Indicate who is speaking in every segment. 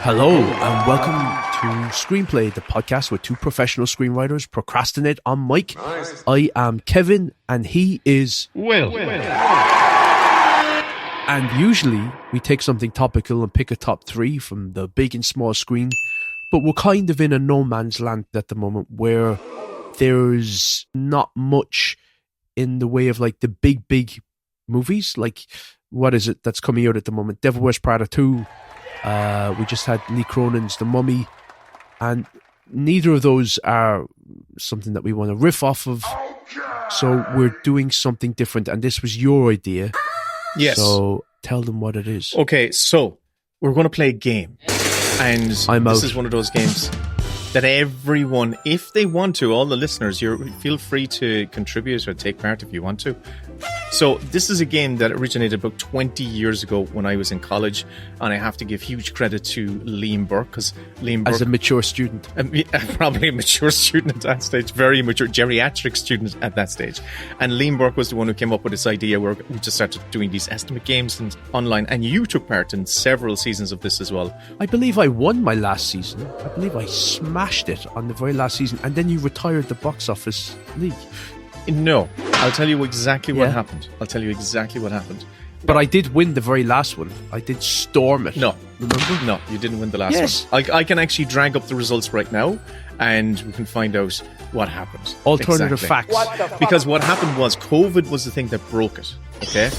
Speaker 1: Hello and welcome to Screenplay, the podcast where two professional screenwriters procrastinate on mic. Nice. I am Kevin and he is
Speaker 2: Will.
Speaker 1: And usually we take something topical and pick a top three from the big and small screen, but we're kind of in a no man's land at the moment where there's not much in the way of like the big movies. Like, what is it that's coming out at the moment? Devil Wears Prada 2. We just had Lee Cronin's The Mummy, and neither of those are something that we want to riff off of. So we're doing something different, and this was your idea.
Speaker 2: Yes.
Speaker 1: So tell them what it is.
Speaker 2: Okay, so we're going to play a game, and this is one of those games that everyone, if they want to, all the listeners, you feel free to contribute or take part if you want to. So this is a game that originated about 20 years ago when I was in college, and I have to give huge credit to Liam Burke, because Liam Burke...
Speaker 1: As a mature student.
Speaker 2: Probably a mature student at that stage, very mature, geriatric student at that stage. And Liam Burke was the one who came up with this idea where we just started doing these estimate games and online, and you took part in several seasons of this as well.
Speaker 1: I believe I won my last season. I believe I smashed it on the very last season, and then you retired the box office league.
Speaker 2: No, I'll tell you exactly what happened.
Speaker 1: But I did win the very last one. I did storm it.
Speaker 2: No.
Speaker 1: Remember?
Speaker 2: No, you didn't win the last one. I can actually drag up the results right now, and we can find out what happened.
Speaker 1: Alternative facts.
Speaker 2: Because what happened was COVID was the thing that broke it. Okay?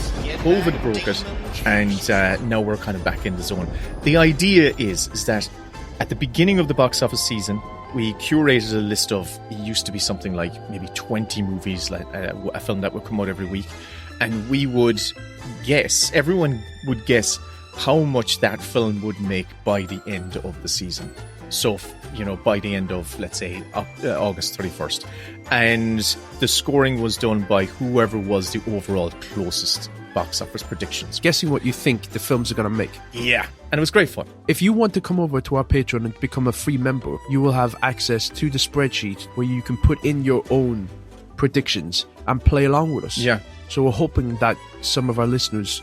Speaker 2: COVID broke it, and now we're kind of back in the zone. The idea is that at the beginning of the box office season, we curated a list of, it used to be something like maybe 20 movies, like a film that would come out every week. And we would guess, everyone would guess how much that film would make by the end of the season. So, by the end of, let's say, August 31st. And the scoring was done by whoever was the overall closest box office predictions.
Speaker 1: Guessing what you think the films are going to make.
Speaker 2: Yeah. And it was great fun.
Speaker 1: If you want to come over to our Patreon and become a free member, you will have access to the spreadsheet where you can put in your own predictions and play along with us.
Speaker 2: Yeah.
Speaker 1: So we're hoping that some of our listeners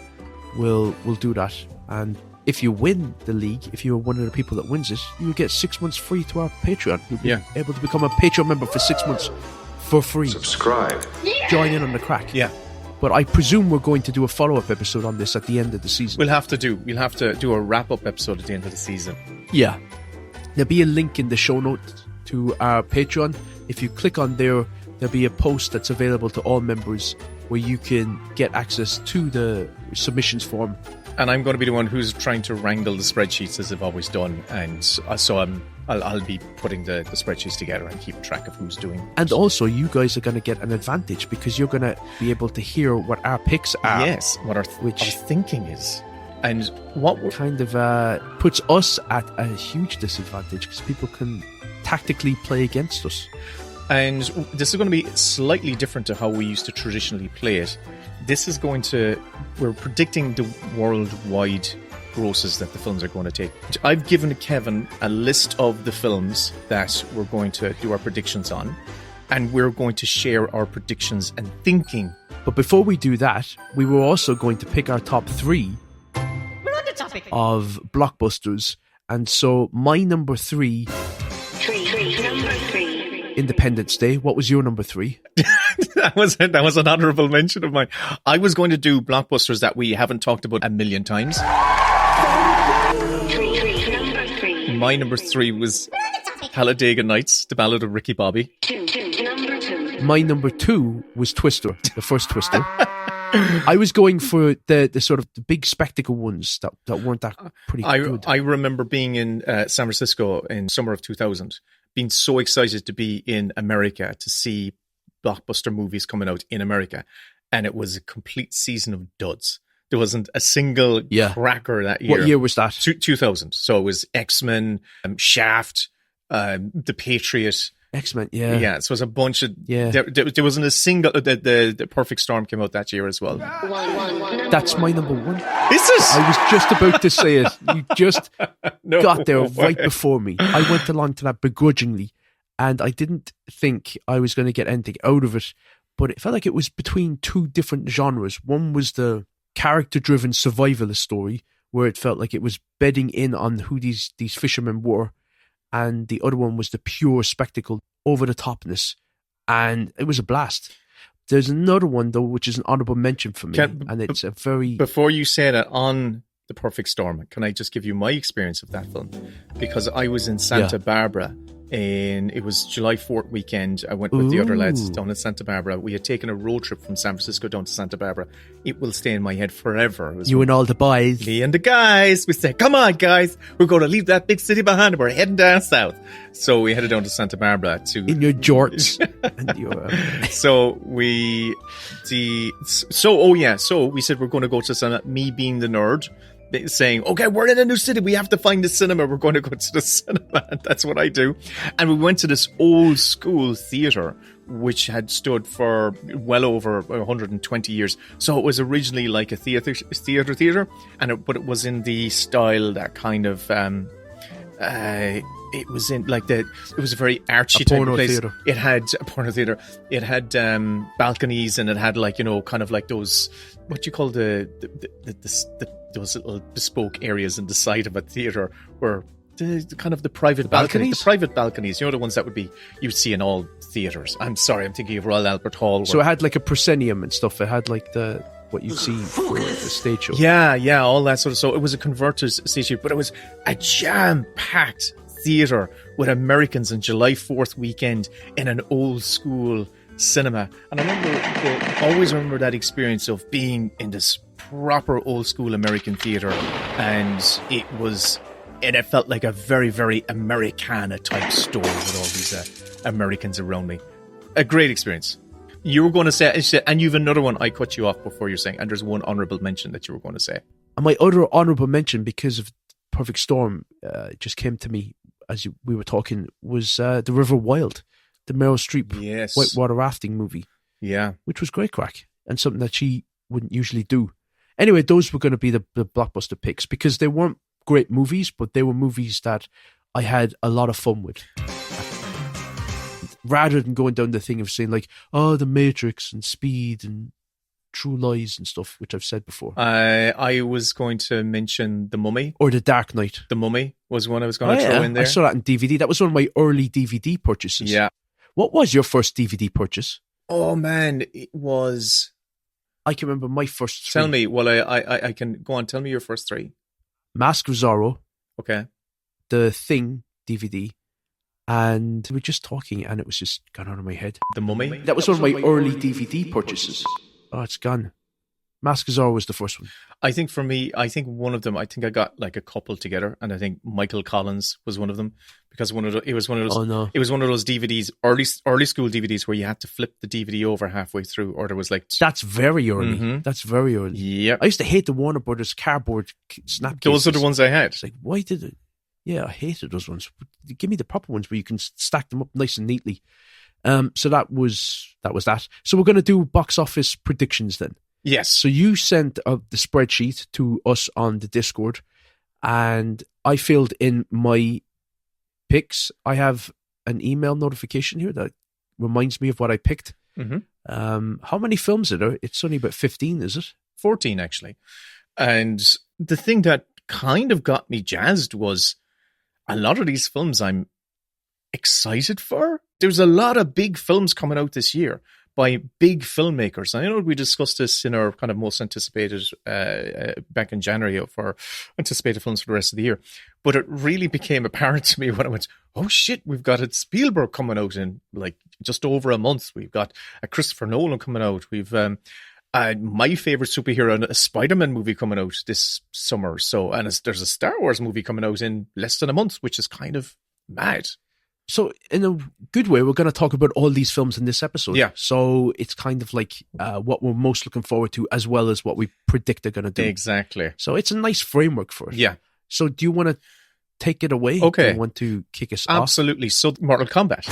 Speaker 1: will do that. And if you win the league, if you're one of the people that wins it, you will get 6 months free to our Patreon. You'll be able to become a Patreon member for 6 months for free.
Speaker 3: Subscribe.
Speaker 1: Join in on the crack.
Speaker 2: Yeah.
Speaker 1: But I presume we're going to do a follow-up episode on this at the end of the season.
Speaker 2: We'll have to do a wrap-up episode at the end of the season.
Speaker 1: Yeah. There'll be a link in the show notes to our Patreon. If you click on there, there'll be a post that's available to all members where you can get access to the submissions form.
Speaker 2: And I'm going to be the one who's trying to wrangle the spreadsheets as I've always done. And so I'll be putting the spreadsheets together and keep track of who's doing.
Speaker 1: And also, you guys are going to get an advantage because you're going to be able to hear what our picks are.
Speaker 2: Yes, what our thinking is. And what
Speaker 1: kind of puts us at a huge disadvantage because people can tactically play against us.
Speaker 2: And this is going to be slightly different to how we used to traditionally play it. We're predicting the worldwide grosses that the films are going to take. I've given Kevin a list of the films that we're going to do our predictions on, and we're going to share our predictions and thinking.
Speaker 1: But before we do that, we were also going to pick our top three of blockbusters. And so my number three, Independence Day. What was your number three?
Speaker 2: That was an honourable mention of mine. I was going to do blockbusters that we haven't talked about a million times. My number three was Talladega Nights, The Ballad of Ricky Bobby.
Speaker 1: My number two was Twister, the first Twister. I was going for the sort of the big spectacle ones that weren't that pretty good.
Speaker 2: I remember being in San Francisco in summer of 2000, being so excited to be in America to see blockbuster movies coming out in America. And it was a complete season of duds. There wasn't a single cracker that year.
Speaker 1: What year was that?
Speaker 2: 2000. So it was X-Men, Shaft, The Patriot.
Speaker 1: X-Men, yeah.
Speaker 2: Yeah, so it was a bunch of... Yeah. There wasn't a single... The Perfect Storm came out that year as well.
Speaker 1: That's my number one.
Speaker 2: Is this?
Speaker 1: I was just about to say it. You just got there right before me. I went along to that begrudgingly, and I didn't think I was going to get anything out of it, but it felt like it was between two different genres. One was the character-driven survivalist story, where it felt like it was bedding in on who these fishermen were, and the other one was the pure spectacle, over the topness, and it was a blast. There's another one though, which is an honorable mention for me, and it's a very...
Speaker 2: Before you say that, on The Perfect Storm, can I just give you my experience of that film? Because I was in Santa Barbara, and it was July 4th weekend. I went with the other lads down in Santa Barbara. We had taken a road trip from San Francisco down to Santa Barbara. It will stay in my head forever. It was
Speaker 1: you and all the boys.
Speaker 2: Me and the guys. We said, come on, guys. We're going to leave that big city behind and we're heading down south. So we headed down to Santa Barbara to...
Speaker 1: In your jorts. And your,
Speaker 2: So we said we're going to go to cinema. Me being the nerd, saying, okay, we're in a new city, we have to find the cinema, we're going to go to the cinema. And that's what I do. And we went to this old school theatre, which had stood for well over 120 years. So it was originally like a theatre, but it was in the style that kind of it was in like it was a very artsy type of place. Theater. It had a porno theatre. It had balconies, and it had like, you know, kind of like those, what do you call those little bespoke areas in the side of a theatre where the kind of the private balconies. The private balconies, you know, the ones that you'd see in all theatres. I'm sorry, I'm thinking of Royal Albert Hall.
Speaker 1: So it had like a proscenium and stuff. It had like what you see for the stage show.
Speaker 2: Yeah, all that sort of. So it was a converted stage show, but it was a jam-packed theatre with Americans on July 4th weekend in an old school cinema. And I always remember that experience of being in this proper old school American theatre, and it felt like a very, very Americana type store with all these Americans around me. A great experience. You were going to say, and you've another one. I cut you off before you're saying, and there's one honourable mention that you were going to say.
Speaker 1: And my other honourable mention, because of Perfect Storm, just came to me as we were talking, was The River Wild, the Meryl Streep whitewater rafting movie.
Speaker 2: Yeah.
Speaker 1: Which was great crack, and something that she wouldn't usually do. Anyway, those were going to be the blockbuster picks, because they weren't great movies, but they were movies that I had a lot of fun with. Rather than going down the thing of saying like, oh, The Matrix and Speed and True Lies and stuff, which I've said before.
Speaker 2: I was going to mention The Mummy.
Speaker 1: Or The Dark Knight.
Speaker 2: The Mummy was one I was going to throw in there.
Speaker 1: I saw that in DVD. That was one of my early DVD purchases.
Speaker 2: Yeah.
Speaker 1: What was your first DVD purchase?
Speaker 2: Oh, man, it was...
Speaker 1: I can remember my first three.
Speaker 2: Tell me. Well, I can go on. Tell me your first three.
Speaker 1: Mask of Zorro.
Speaker 2: Okay.
Speaker 1: The Thing DVD. And we were just talking, and it was just gone out of my head.
Speaker 2: The Mummy?
Speaker 1: That was one of my early DVD purchases. Oh, it's gone. Mask of Zorro was the first one.
Speaker 2: I think for me, one of them, I got like a couple together, and I think Michael Collins was one of them, because it was one of those DVDs, early school DVDs, where you had to flip the DVD over halfway through, or there was like...
Speaker 1: That's very early.
Speaker 2: Mm-hmm.
Speaker 1: That's very early.
Speaker 2: Yeah.
Speaker 1: I used to hate the Warner Brothers cardboard snap cases.
Speaker 2: Those are the ones I had.
Speaker 1: It's like, why did it? Yeah, I hated those ones. Give me the proper ones where you can stack them up nice and neatly. So that was that. So we're going to do box office predictions then.
Speaker 2: Yes.
Speaker 1: So you sent the spreadsheet to us on the Discord, and I filled in my picks. I have an email notification here that reminds me of what I picked.
Speaker 2: Mm-hmm.
Speaker 1: How many films are there? It's only about 15, is it?
Speaker 2: 14, actually. And the thing that kind of got me jazzed was a lot of these films I'm excited for. There's a lot of big films coming out this year by big filmmakers. And I know we discussed this in our kind of most anticipated, back in January, for anticipated films for the rest of the year. But it really became apparent to me when I went, oh shit, we've got a Spielberg coming out in like just over a month. We've got a Christopher Nolan coming out. We've my favorite superhero, a Spider-Man movie coming out this summer. So, and there's a Star Wars movie coming out in less than a month, which is kind of mad.
Speaker 1: So in a good way, we're going to talk about all these films in this episode.
Speaker 2: Yeah.
Speaker 1: So it's kind of like what we're most looking forward to, as well as what we predict they're going to do.
Speaker 2: Exactly.
Speaker 1: So it's a nice framework for it.
Speaker 2: Yeah.
Speaker 1: So do you want to take it away?
Speaker 2: Okay.
Speaker 1: Do you want to kick us off?
Speaker 2: Absolutely. So Mortal Kombat.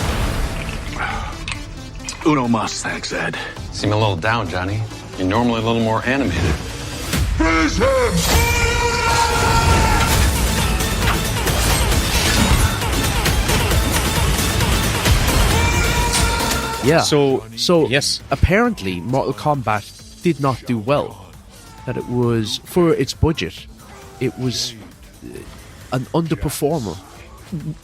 Speaker 3: Uno mas, thanks, Ed.
Speaker 4: Seem a little down, Johnny. You're normally a little more animated.
Speaker 3: Freeze him!
Speaker 1: Yeah.
Speaker 2: So yes.
Speaker 1: Apparently, Mortal Kombat did not do well. That it was, for its budget, it was an underperformer.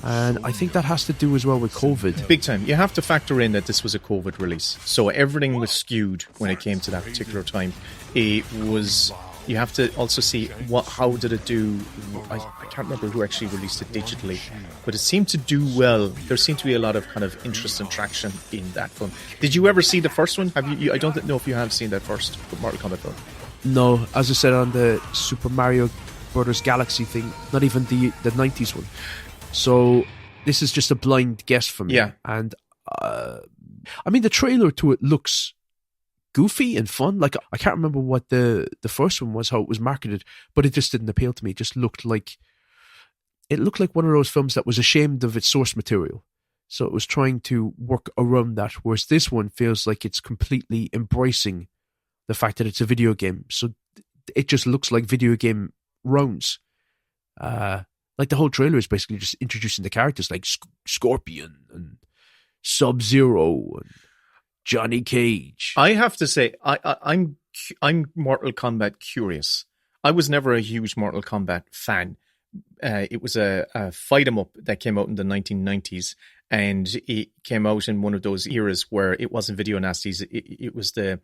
Speaker 1: And I think that has to do as well with COVID.
Speaker 2: Big time. You have to factor in that this was a COVID release. So everything was skewed when it came to that particular time. It was... You have to also see how did it do. I can't remember who actually released it digitally, but it seemed to do well. There seemed to be a lot of kind of interest and traction in that film. Did you ever see the first one? Have you? I don't know if you have seen that first Mortal Kombat film.
Speaker 1: No, as I said on the Super Mario Brothers Galaxy thing, not even the 90s one. So this is just a blind guess for me.
Speaker 2: Yeah.
Speaker 1: And I mean, the trailer to it looks goofy and fun. Like, I can't remember what the first one was, how it was marketed, but it just didn't appeal to me. It just looked like one of those films that was ashamed of its source material. So it was trying to work around that, whereas this one feels like it's completely embracing the fact that it's a video game. So it just looks like video game rounds. Like the whole trailer is basically just introducing the characters like Scorpion and Sub-Zero and Johnny Cage.
Speaker 2: I have to say, I'm Mortal Kombat curious. I was never a huge Mortal Kombat fan. It was a fight 'em up that came out in the 1990s, and it came out in one of those eras where it wasn't video nasties. It was the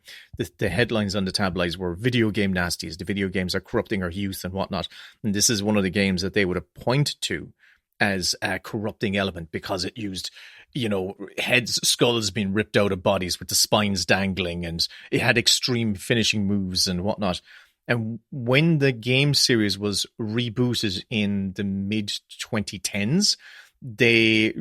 Speaker 2: headlines on the tabloids were video game nasties. The video games are corrupting our youth and whatnot. And this is one of the games that they would have pointed to as a corrupting element because it used, heads, skulls being ripped out of bodies with the spines dangling, and it had extreme finishing moves and whatnot. And when the game series was rebooted in the mid-2010s, they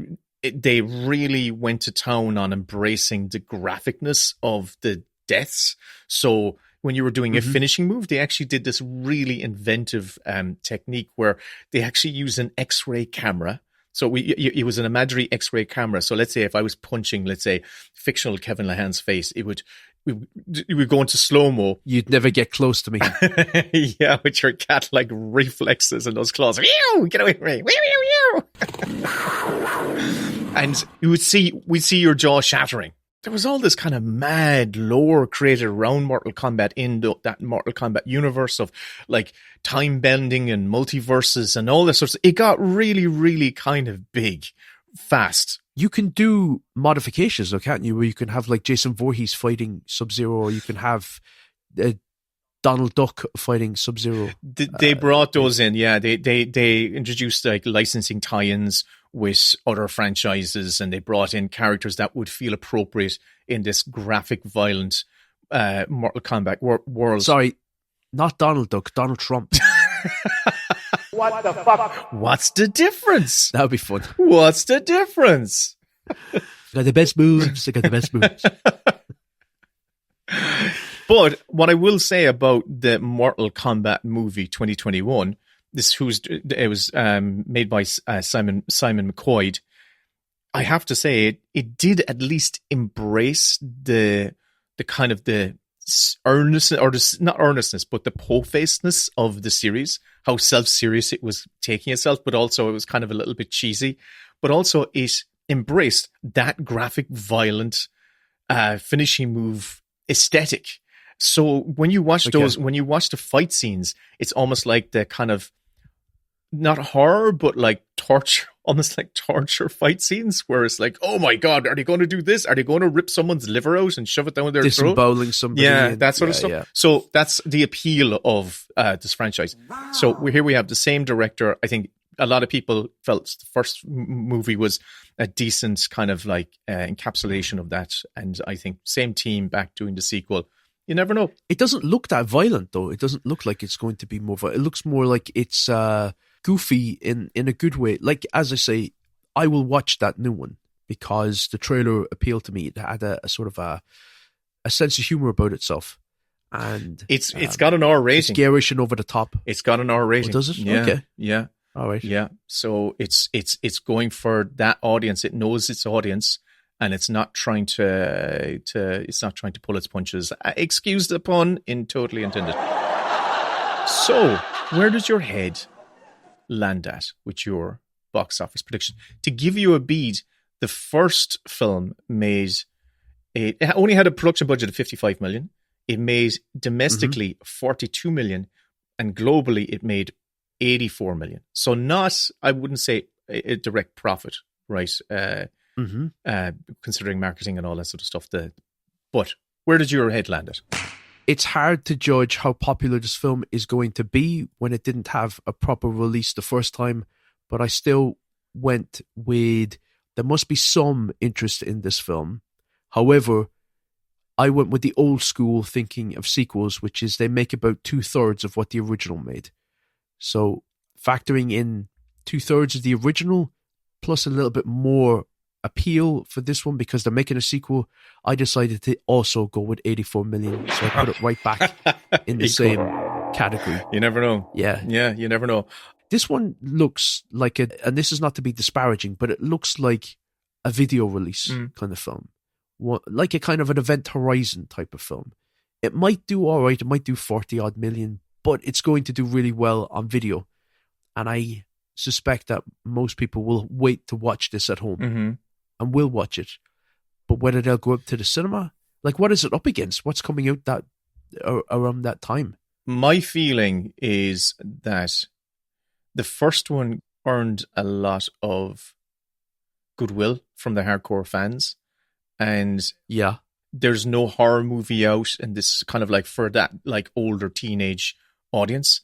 Speaker 2: really went to town on embracing the graphicness of the deaths. So when you were doing a finishing move, they actually did this really inventive technique where they actually used an X-ray camera. So it was an imaginary X-ray camera. So let's say if I was punching, let's say, fictional Kevin Lahan's face, we would go into slow-mo.
Speaker 1: You'd never get close to me.
Speaker 2: Yeah, with your cat-like reflexes and those claws. Get away from me. And we'd see your jaw shattering. There was all this kind of mad lore created around Mortal Kombat in that Mortal Kombat universe of like time bending and multiverses and all this sorts. It got really, really kind of big fast.
Speaker 1: You can do modifications, though, can't you? Where you can have like Jason Voorhees fighting Sub-Zero, or you can have Donald Duck fighting Sub-Zero.
Speaker 2: They brought those in, yeah. They introduced like licensing tie-ins with other franchises, and they brought in characters that would feel appropriate in this graphic, violent Mortal Kombat world.
Speaker 1: Sorry, not Donald Duck, Donald Trump.
Speaker 3: What the fuck?
Speaker 2: What's the difference?
Speaker 1: That would be fun.
Speaker 2: What's the difference?
Speaker 1: They got the best moves. They got the best moves.
Speaker 2: But what I will say about the Mortal Kombat movie 2021, it was made by Simon McCoy. I have to say it did at least embrace the kind of the earnestness, or not earnestness, but the po-facedness of the series. How self-serious it was taking itself, but also it was kind of a little bit cheesy. But also it embraced that graphic, violent finishing move aesthetic. So when you watch when you watch the fight scenes, it's almost like the kind of not horror, but like torture, almost like torture fight scenes where it's like, oh my God, are they going to do this? Are they going to rip someone's liver out and shove it down their throat?
Speaker 1: Disemboweling somebody.
Speaker 2: Yeah, that sort of stuff.
Speaker 1: Yeah.
Speaker 2: So that's the appeal of this franchise. So here we have the same director. I think a lot of people felt the first movie was a decent kind of like encapsulation of that. And I think same team back doing the sequel. You never know.
Speaker 1: It doesn't look that violent, though. It doesn't look like it's going to be more violent. It looks more like it's goofy in a good way. Like, as I say, I will watch that new one because the trailer appealed to me. It had a sort of a sense of humor about itself. And
Speaker 2: it's got an R rating.
Speaker 1: It's garish and over the top.
Speaker 2: It's got an R rating.
Speaker 1: Oh, does it?
Speaker 2: Yeah,
Speaker 1: okay.
Speaker 2: Yeah.
Speaker 1: All right.
Speaker 2: Yeah. So it's going for that audience. It knows its audience. And it's not trying to pull its punches. Excuse the pun, totally intended. So, where does your head land at with your box office prediction? To give you a bead, the first film it only had a production budget of 55 million. It made domestically 42 million, and globally it made 84 million. So not, I wouldn't say a direct profit, right? Considering marketing and all that sort of stuff. But where did your head land at?
Speaker 1: It's hard to judge how popular this film is going to be when it didn't have a proper release the first time, but I still went with there must be some interest in this film. However, I went with the old school thinking of sequels, which is they make about 2/3 of what the original made. So factoring in 2/3 of the original plus a little bit more appeal for this one because they're making a sequel, I decided to also go with 84 million. So I put it right back in the same category.
Speaker 2: You never know.
Speaker 1: Yeah.
Speaker 2: Yeah, you never know.
Speaker 1: This one looks like and this is not to be disparaging, but it looks like a video release kind of film. Like a kind of an Event Horizon type of film. It might do all right. It might do 40 odd million, but it's going to do really well on video. And I suspect that most people will wait to watch this at home and will watch it. But whether they'll go up to the cinema, like what is it up against? What's coming out that around that time?
Speaker 2: My feeling is that the first one earned a lot of goodwill from the hardcore fans. And
Speaker 1: yeah,
Speaker 2: there's no horror movie out in this kind of like for that like older teenage audience.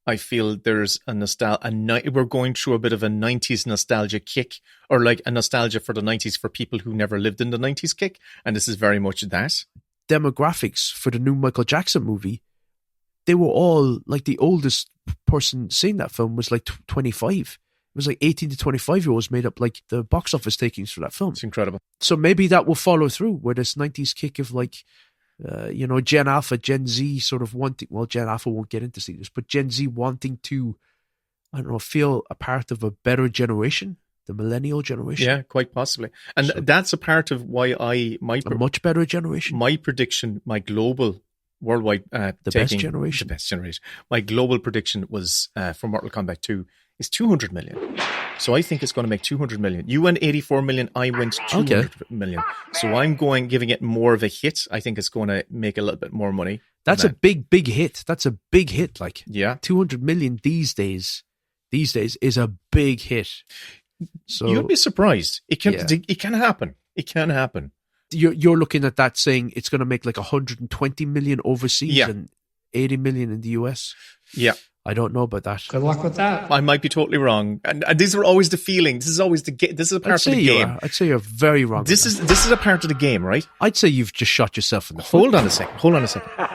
Speaker 2: I feel there's we're going through a bit of a 90s nostalgia kick, or like a nostalgia for the 90s for people who never lived in the 90s kick. And this is very much that.
Speaker 1: Demographics for the new Michael Jackson movie, they were all like the oldest person seeing that film was like 25. It was like 18 to 25-year-olds made up like the box office takings for that film.
Speaker 2: It's incredible.
Speaker 1: So maybe that will follow through where this 90s kick of like, Gen Alpha, Gen Z sort of wanting, well, Gen Alpha won't get into see this, but Gen Z wanting to, I don't know, feel a part of a better generation, the millennial generation.
Speaker 2: Yeah, quite possibly. And that's a part of why
Speaker 1: a much better generation.
Speaker 2: My prediction, my global worldwide
Speaker 1: the best generation.
Speaker 2: My global prediction was for Mortal Kombat 2 is 200 million. So I think it's going to make 200 million. You went 84 million, I went 200 million. So I'm giving it more of a hit. I think it's going to make a little bit more money.
Speaker 1: That's a big hit. That's a big hit. Like,
Speaker 2: yeah,
Speaker 1: 200 million these days is a big hit. So
Speaker 2: you'd be surprised. It can happen. It can happen.
Speaker 1: You're looking at that saying it's going to make like 120 million overseas and 80 million in the US.
Speaker 2: Yeah.
Speaker 1: I don't know about that.
Speaker 5: Good luck with that.
Speaker 2: I might be totally wrong. And these are always the feelings. This is always this is a part of the game.
Speaker 1: I'd say you're very wrong.
Speaker 2: This is a part of the game, right?
Speaker 1: I'd say you've just shot yourself in the foot.
Speaker 2: Hold on a second.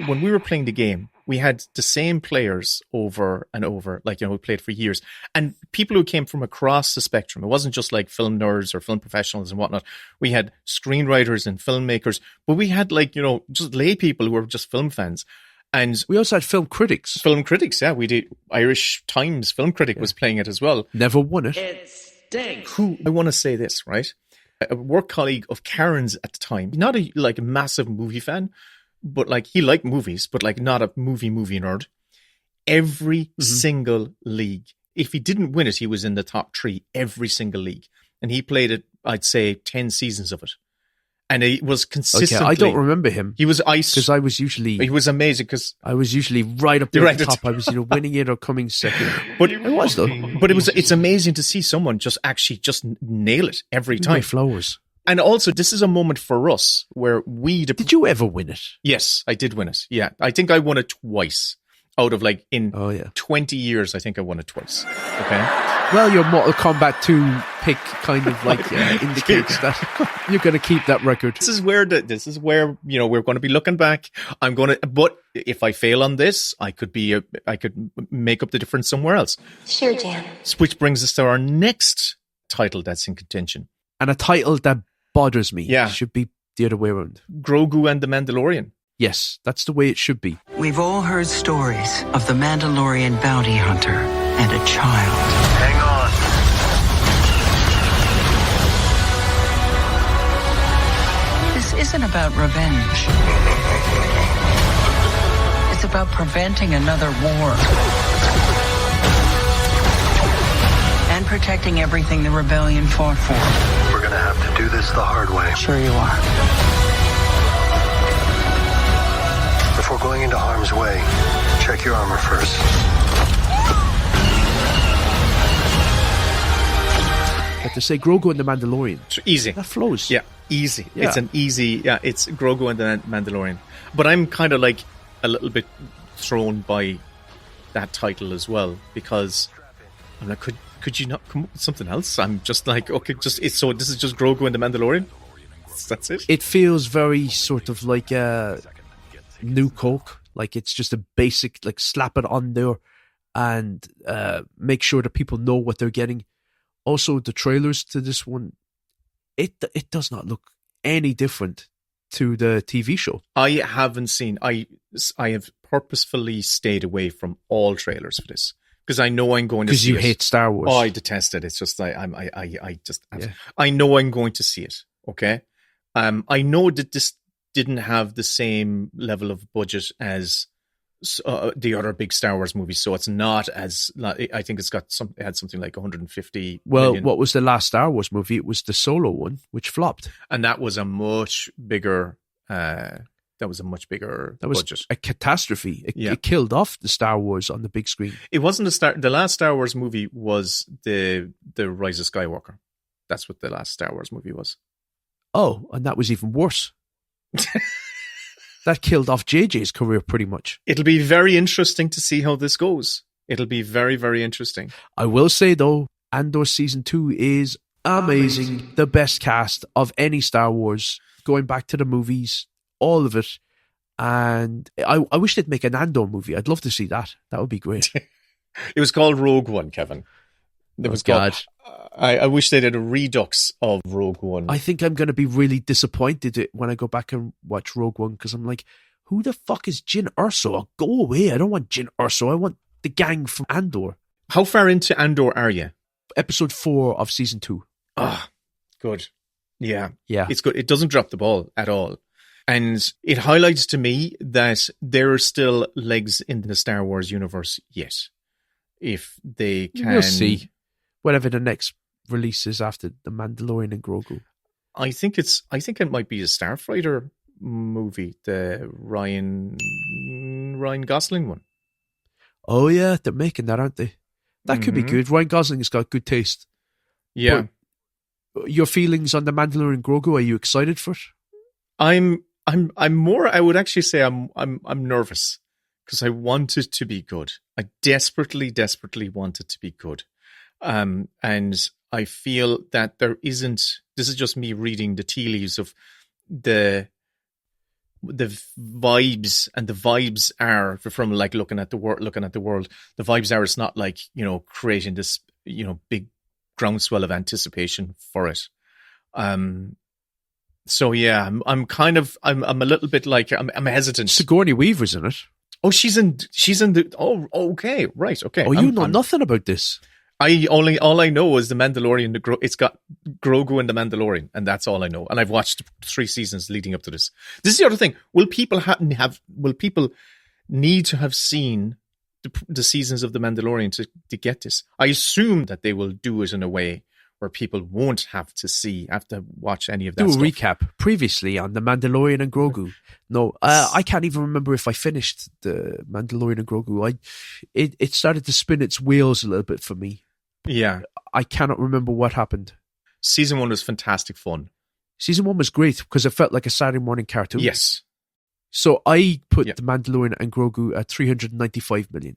Speaker 2: When we were playing the game, we had the same players over and over, like, we played for years. And people who came from across the spectrum. It wasn't just like film nerds or film professionals and whatnot. We had screenwriters and filmmakers, but we had just lay people who were just film fans. And
Speaker 1: we also had film critics.
Speaker 2: Yeah, we did. Irish Times film critic was playing it as well.
Speaker 1: Never won it.
Speaker 5: It stinks.
Speaker 2: Who, I want to say this, right? A work colleague of Karen's at the time, not a massive movie fan, but he liked movies, but not a movie nerd. Every single league. If he didn't win it, he was in the top 3 every single league. And he played it, I'd say, 10 seasons of it. And he was consistently...
Speaker 1: Okay, I don't remember him.
Speaker 2: He was ice.
Speaker 1: Because I was usually...
Speaker 2: He was amazing because...
Speaker 1: I was usually right up there at the top. I was winning it or coming second.
Speaker 2: But
Speaker 1: it was, though.
Speaker 2: But it's amazing to see someone just nail it every time.
Speaker 1: Flowers.
Speaker 2: And also, this is a moment for us where we...
Speaker 1: Did you ever win it?
Speaker 2: Yes, I did win it. Yeah. I think I won it twice. Out of 20 years, I think I won it twice. Okay?
Speaker 1: Well, your Mortal Kombat 2 pick kind of indicates that you're going to keep that record.
Speaker 2: This is where we're going to be looking back. But if I fail on this, I could make up the difference somewhere else.
Speaker 6: Sure, Jan.
Speaker 2: Which brings us to our next title that's in contention,
Speaker 1: and a title that bothers me.
Speaker 2: Yeah,
Speaker 1: should be the other way around.
Speaker 2: Grogu and the Mandalorian.
Speaker 1: Yes, that's the way it should be.
Speaker 7: We've all heard stories of the Mandalorian bounty hunter and a child.
Speaker 3: Hang on.
Speaker 7: This isn't about revenge. It's about preventing another war. And protecting everything the rebellion fought for.
Speaker 3: We're gonna have to do this the hard way.
Speaker 7: Sure you are.
Speaker 3: Before going into harm's way, check your armor first.
Speaker 1: to say Grogu and the Mandalorian.
Speaker 2: Easy.
Speaker 1: That flows.
Speaker 2: Yeah, easy.
Speaker 1: Yeah.
Speaker 2: It's an easy. Yeah, it's Grogu and the Mandalorian. But I'm kind of like a little bit thrown by that title as well, because I'm like, could you not come up with something else? I'm just like, okay, this is just Grogu and the Mandalorian. That's it.
Speaker 1: It feels very sort of like a new Coke. Like it's just a basic, like slap it on there and make sure that people know what they're getting. Also, the trailers to this one, it does not look any different to the TV show.
Speaker 2: I haven't seen. I have purposefully stayed away from all trailers for this because I know I'm going to see it.
Speaker 1: Because you hate Star Wars.
Speaker 2: Oh, I detest it. It's just I know I'm going to see it. Okay. I know that this didn't have the same level of budget as the other big Star Wars movies, so it's not as. I think it had something like 150.
Speaker 1: Well,
Speaker 2: million.
Speaker 1: what was the last Star Wars movie? It was the Solo one, which flopped,
Speaker 2: and that was a much bigger. That was budget.
Speaker 1: A catastrophe. It killed off the Star Wars on the big screen.
Speaker 2: It wasn't the last Star Wars movie was the Rise of Skywalker. That's what the last Star Wars movie was.
Speaker 1: Oh, and that was even worse. That killed off JJ's career pretty much.
Speaker 2: It'll be very interesting to see how this goes. It'll be very, very interesting.
Speaker 1: I will say, though, Andor Season 2 is amazing. The best cast of any Star Wars, going back to the movies, all of it. And I wish they'd make an Andor movie. I'd love to see that. That would be great.
Speaker 2: It was called Rogue One, Kevin. I wish they did a redux of Rogue One.
Speaker 1: I think I'm going to be really disappointed when I go back and watch Rogue One, because I'm like, who the fuck is Jyn Erso? Go away. I don't want Jyn Erso. I want the gang from Andor.
Speaker 2: How far into Andor are you?
Speaker 1: Episode 4 of Season 2.
Speaker 2: Ah, good. Yeah.
Speaker 1: Yeah.
Speaker 2: It's good. It doesn't drop the ball at all. And it highlights to me that there are still legs in the Star Wars universe yet. If they can...
Speaker 1: We'll see. Whatever the next release is after The Mandalorian and Grogu.
Speaker 2: I think it might be a Starfighter movie, the Ryan Gosling one.
Speaker 1: Oh yeah, they're making that, aren't they? That could be good. Ryan Gosling's got good taste.
Speaker 2: Yeah.
Speaker 1: But your feelings on The Mandalorian and Grogu, are you excited for it?
Speaker 2: I'm more. I would actually say I'm nervous because I want it to be good. I desperately want it to be good. And I feel that there isn't. This is just me reading the tea leaves of the vibes, and the vibes are from like looking at the world. The vibes are, it's not like, creating this, big groundswell of anticipation for it. So yeah, I'm a little bit like I'm hesitant.
Speaker 1: Sigourney Weaver's in it.
Speaker 2: Oh, she's in the. Oh, okay, right, okay.
Speaker 1: Oh, you know nothing about this.
Speaker 2: All I know is the Mandalorian. It's got Grogu and the Mandalorian, and that's all I know. And I've watched 3 seasons leading up to this. This is the other thing. Will people need to have seen the seasons of the Mandalorian to get this? I assume that they will do it in a way where people won't have to watch any of that.
Speaker 1: Do a
Speaker 2: stuff.
Speaker 1: recap previously on the Mandalorian and Grogu. No, I can't even remember if I finished the Mandalorian and Grogu. It started to spin its wheels a little bit for me.
Speaker 2: Yeah,
Speaker 1: I cannot remember what happened.
Speaker 2: Season 1 was fantastic fun.
Speaker 1: Season 1 was great because it felt like a Saturday morning cartoon.
Speaker 2: Yes.
Speaker 1: So I put the Mandalorian and Grogu at 395 million.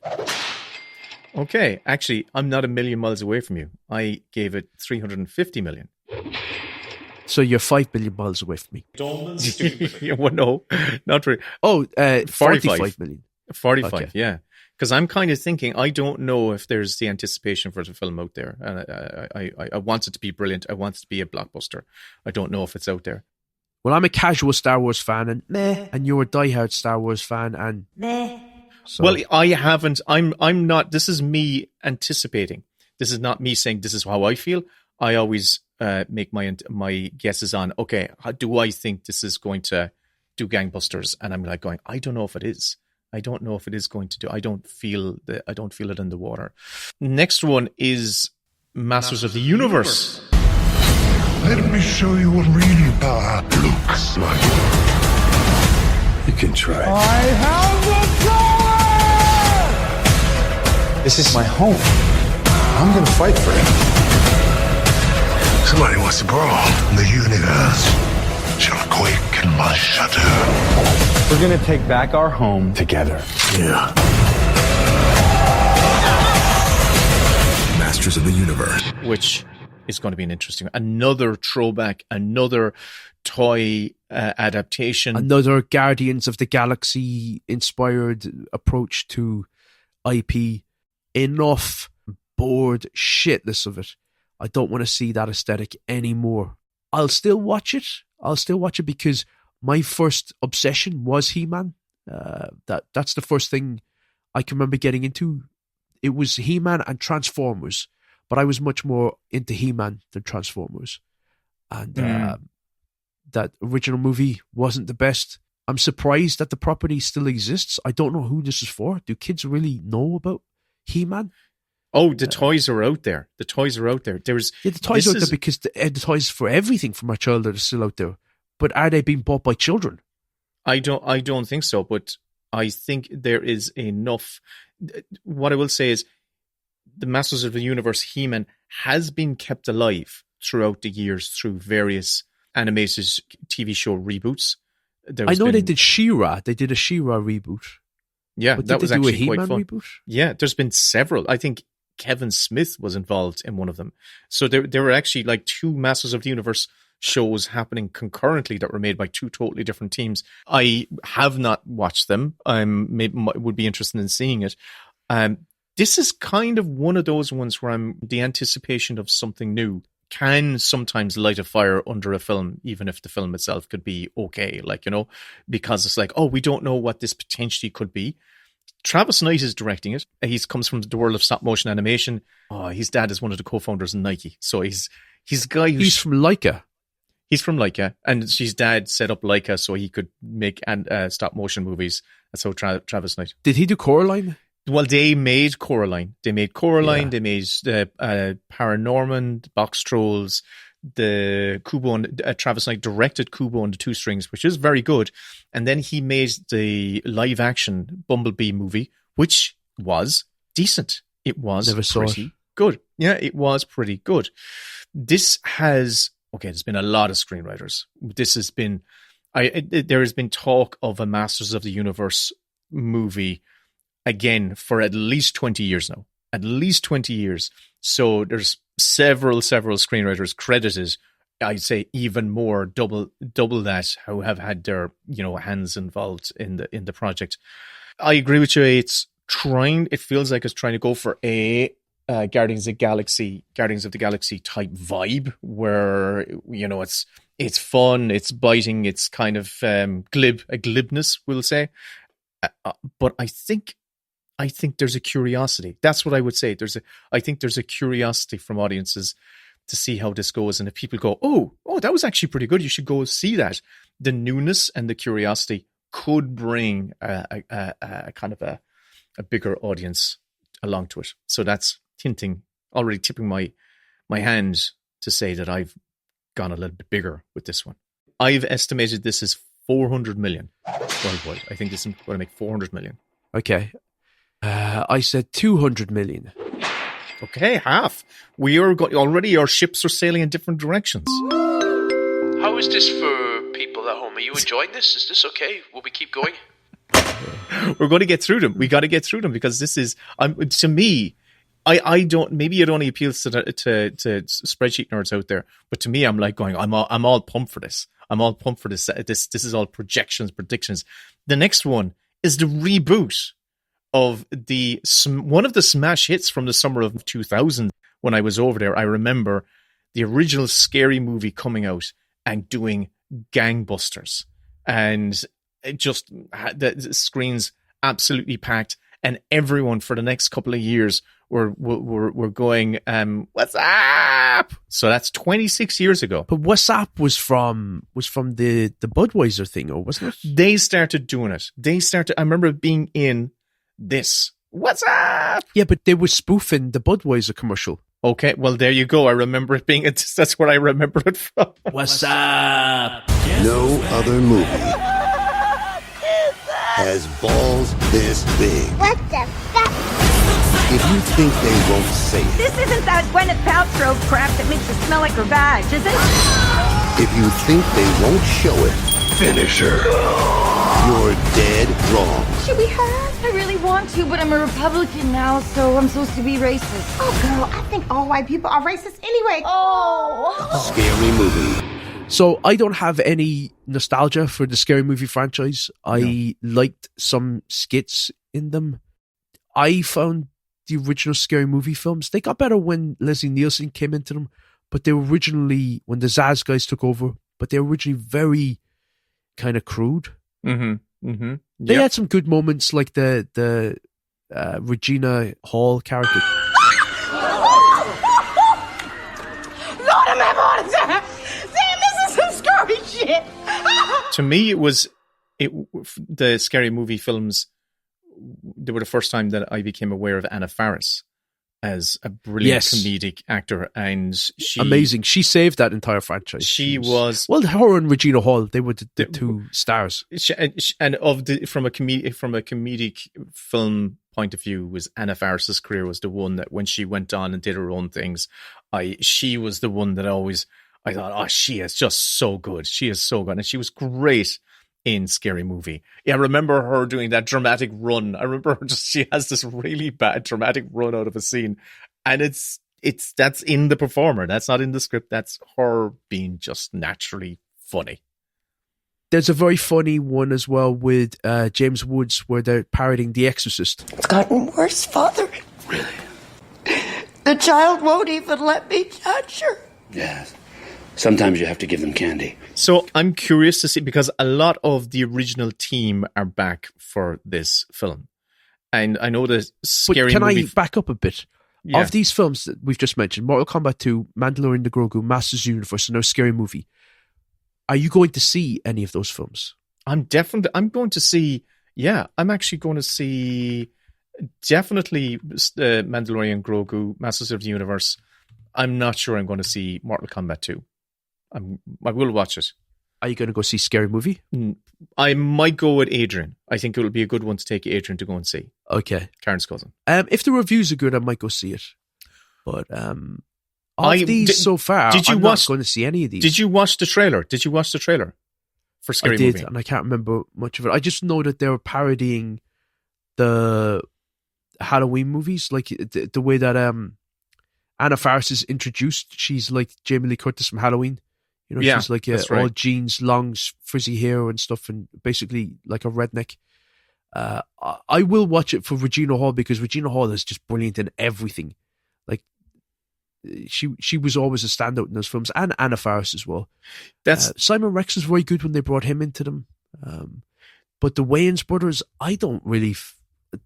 Speaker 2: Okay, actually, I'm not a million miles away from you. I gave it 350 million.
Speaker 1: So you're 5 billion miles away from me.
Speaker 2: Well, no, not really.
Speaker 1: Oh, 45 million.
Speaker 2: 45,
Speaker 1: okay.
Speaker 2: Yeah. Because I'm kind of thinking, I don't know if there's the anticipation for the film out there. And I want it to be brilliant. I want it to be a blockbuster. I don't know if it's out there.
Speaker 1: Well, I'm a casual Star Wars fan, and meh. And you're a diehard Star Wars fan, and meh. So.
Speaker 2: Well, I haven't. I'm not. This is me anticipating. This is not me saying this is how I feel. I always make my guesses on, okay, how do I think this is going to do gangbusters? And I'm like going, I don't know if it is. I don't know if it is going to do. I don't feel it in the water. Next one is Masters of the Universe.
Speaker 3: Let me show you what real power looks like. You can try.
Speaker 5: I have the power!
Speaker 6: This is my home. I'm going to fight for it.
Speaker 3: Somebody wants to brawl. The universe shall quake in my shudder.
Speaker 5: We're gonna take back our home together.
Speaker 3: Yeah. Masters of the Universe.
Speaker 2: Which is going to be an interesting, another throwback, another toy adaptation.
Speaker 1: Another Guardians of the Galaxy inspired approach to IP. Enough. Bored shitless of it. I don't want to see that aesthetic anymore. I'll still watch it. Because my first obsession was He-Man. That's the first thing I can remember getting into. It was He-Man and Transformers, but I was much more into He-Man than Transformers. And that original movie wasn't the best. I'm surprised that the property still exists. I don't know who this is for. Do kids really know about He-Man?
Speaker 2: Oh, the toys are out there. The toys are out there.
Speaker 1: The toys are out there because the toys for everything from my childhood are still out there. But are they being bought by children?
Speaker 2: I don't think so. But I think there is enough. What I will say is, the Masters of the Universe He-Man has been kept alive throughout the years through various animated TV show reboots.
Speaker 1: I know they did She-Ra. They did a She-Ra reboot.
Speaker 2: Yeah,
Speaker 1: but
Speaker 2: that was actually
Speaker 1: He-Man
Speaker 2: quite fun.
Speaker 1: Reboot?
Speaker 2: Yeah, there's been several. I think Kevin Smith was involved in one of them. So there were actually like two Masters of the Universe shows happening concurrently that were made by two totally different teams. I have not watched them. Would be interested in seeing it. This is kind of one of those ones where the anticipation of something new can sometimes light a fire under a film, even if the film itself could be okay, because it's like, oh, we don't know what this potentially could be. Travis Knight is directing it. He comes from the world of stop motion animation. Oh, his dad is one of the co-founders of Nike. So he's a guy
Speaker 1: He's from Leica.
Speaker 2: He's from Leica, and his dad set up Leica so he could make stop motion movies. That's how Travis Knight.
Speaker 1: Did he do Coraline?
Speaker 2: Well, they made Coraline. They made Paranorman, Box Trolls, the Kubo, and Travis Knight directed Kubo and the Two Strings, which is very good. And then he made the live action Bumblebee movie, which was decent. It was pretty good. Yeah, it was pretty good. There's been a lot of screenwriters. There has been talk of a Masters of the Universe movie again for at least 20 years now. At least 20 years. So there's several screenwriters credited. I'd say even more, double that, who have had their hands involved in the project. I agree with you. It feels like it's trying to go for a Guardians of the Galaxy type vibe, where it's fun, it's biting, it's kind of glibness, we'll say. But I think there's a curiosity. That's what I would say. I think there's a curiosity from audiences to see how this goes. And if people go, oh, that was actually pretty good, you should go see that. The newness and the curiosity could bring a kind of a bigger audience along to it. So that's already tipping my hand to say that I've gone a little bit bigger with this one. I've estimated this as 400 million worldwide. I think this is going to make 400 million.
Speaker 1: Okay. I said 200 million.
Speaker 2: Okay, half. We are already, our ships are sailing in different directions.
Speaker 1: How is this for people at home? Are you enjoying this? Is this okay? Will we keep going?
Speaker 2: We're going to get through them. We got to get through them, because this is, to me, I don't, maybe it only appeals to spreadsheet nerds out there, but to me, I'm like going, I'm all pumped for this. I'm all pumped for this. This is all projections, predictions. The next one is the reboot of one of the smash hits from the summer of 2000. When I was over there, I remember the original Scary Movie coming out and doing gangbusters, and it just the screens absolutely packed, and everyone for the next couple of years were going, what's up? So that's 26 years ago.
Speaker 1: But What's Up was from the Budweiser thing, or wasn't it?
Speaker 2: They started doing it. I remember it being in this. What's up?
Speaker 1: Yeah, but they were spoofing the Budweiser commercial.
Speaker 2: Okay, well, there you go. I remember it being, that's where I remember it from.
Speaker 1: What's up?
Speaker 6: No other movie has balls this big.
Speaker 8: What the fuck?
Speaker 6: If you think they won't say it,
Speaker 8: This isn't that Gwyneth Paltrow crap that makes you smell like garbage, is it?
Speaker 6: if you think they won't show it, finish her. You're dead wrong.
Speaker 9: Should we hug? I really want to, but I'm a Republican now, so I'm supposed to be racist.
Speaker 10: Oh, girl, I think all white people are racist anyway.
Speaker 9: Oh.
Speaker 6: Scary movie.
Speaker 1: So I don't have any nostalgia for the Scary Movie franchise. I liked some skits in them. I found the original Scary Movie films, they got better when Leslie Nielsen came into them, but they were originally, when the Zaz guys took over, but they were originally very kind of crude. They had some good moments, like the Regina Hall character.
Speaker 10: Lord of my heart attack! Sam, this is some scary shit!
Speaker 2: To me, the Scary Movie films, they were the first time that I became aware of Anna Faris as a brilliant comedic actor, and she
Speaker 1: amazing. She saved that entire franchise.
Speaker 2: She was
Speaker 1: her and Regina Hall. They were the two stars.
Speaker 2: And from a comedic film point of view, was Anna Faris's career was the one that when she went on and did her own things, she was the one that I thought, oh, she is just so good. She is so good, and she was great in Scary Movie. Yeah, I remember her doing that dramatic run. I remember she has this really bad dramatic run out of a scene, and that's in the performer. That's not in the script. That's her being just naturally funny.
Speaker 1: There's a very funny one as well with James Woods where they're parodying The Exorcist.
Speaker 10: It's gotten worse, Father. Really? The child won't even let me touch her.
Speaker 11: Yes. Sometimes you have to give them candy.
Speaker 2: So I'm curious to see, because a lot of the original team are back for this film. And I know the Scary Movie...
Speaker 1: I back up a bit? Yeah. Of these films that we've just mentioned, Mortal Kombat 2, Mandalorian the Grogu, Masters of the Universe, and now Scary Movie, are you going to see any of those films?
Speaker 2: I'm going to see... Yeah, I'm actually going to see definitely Mandalorian, Grogu, Masters of the Universe. I'm not sure I'm going to see Mortal Kombat 2. I will watch it.
Speaker 1: Are you going to go see Scary Movie?
Speaker 2: I might go with Adrian. I think it will be a good one to take Adrian to go and see.
Speaker 1: Okay.
Speaker 2: Karen's cousin.
Speaker 1: If the reviews are good, I might go see it. But so far, I'm not going to see any of these.
Speaker 2: Did you watch the trailer? For Scary Movie? I did,
Speaker 1: and I can't remember much of it. I just know that they were parodying the Halloween movies, like the way that Anna Faris is introduced. She's like Jamie Lee Curtis from Halloween. You know, she's like all jeans, long frizzy hair and stuff, and basically like a redneck. I will watch it for Regina Hall because Regina Hall is just brilliant in everything. Like she was always a standout in those films, and Anna Faris as well. Simon Rex is very good when they brought him into them. But the Wayans brothers, I don't really.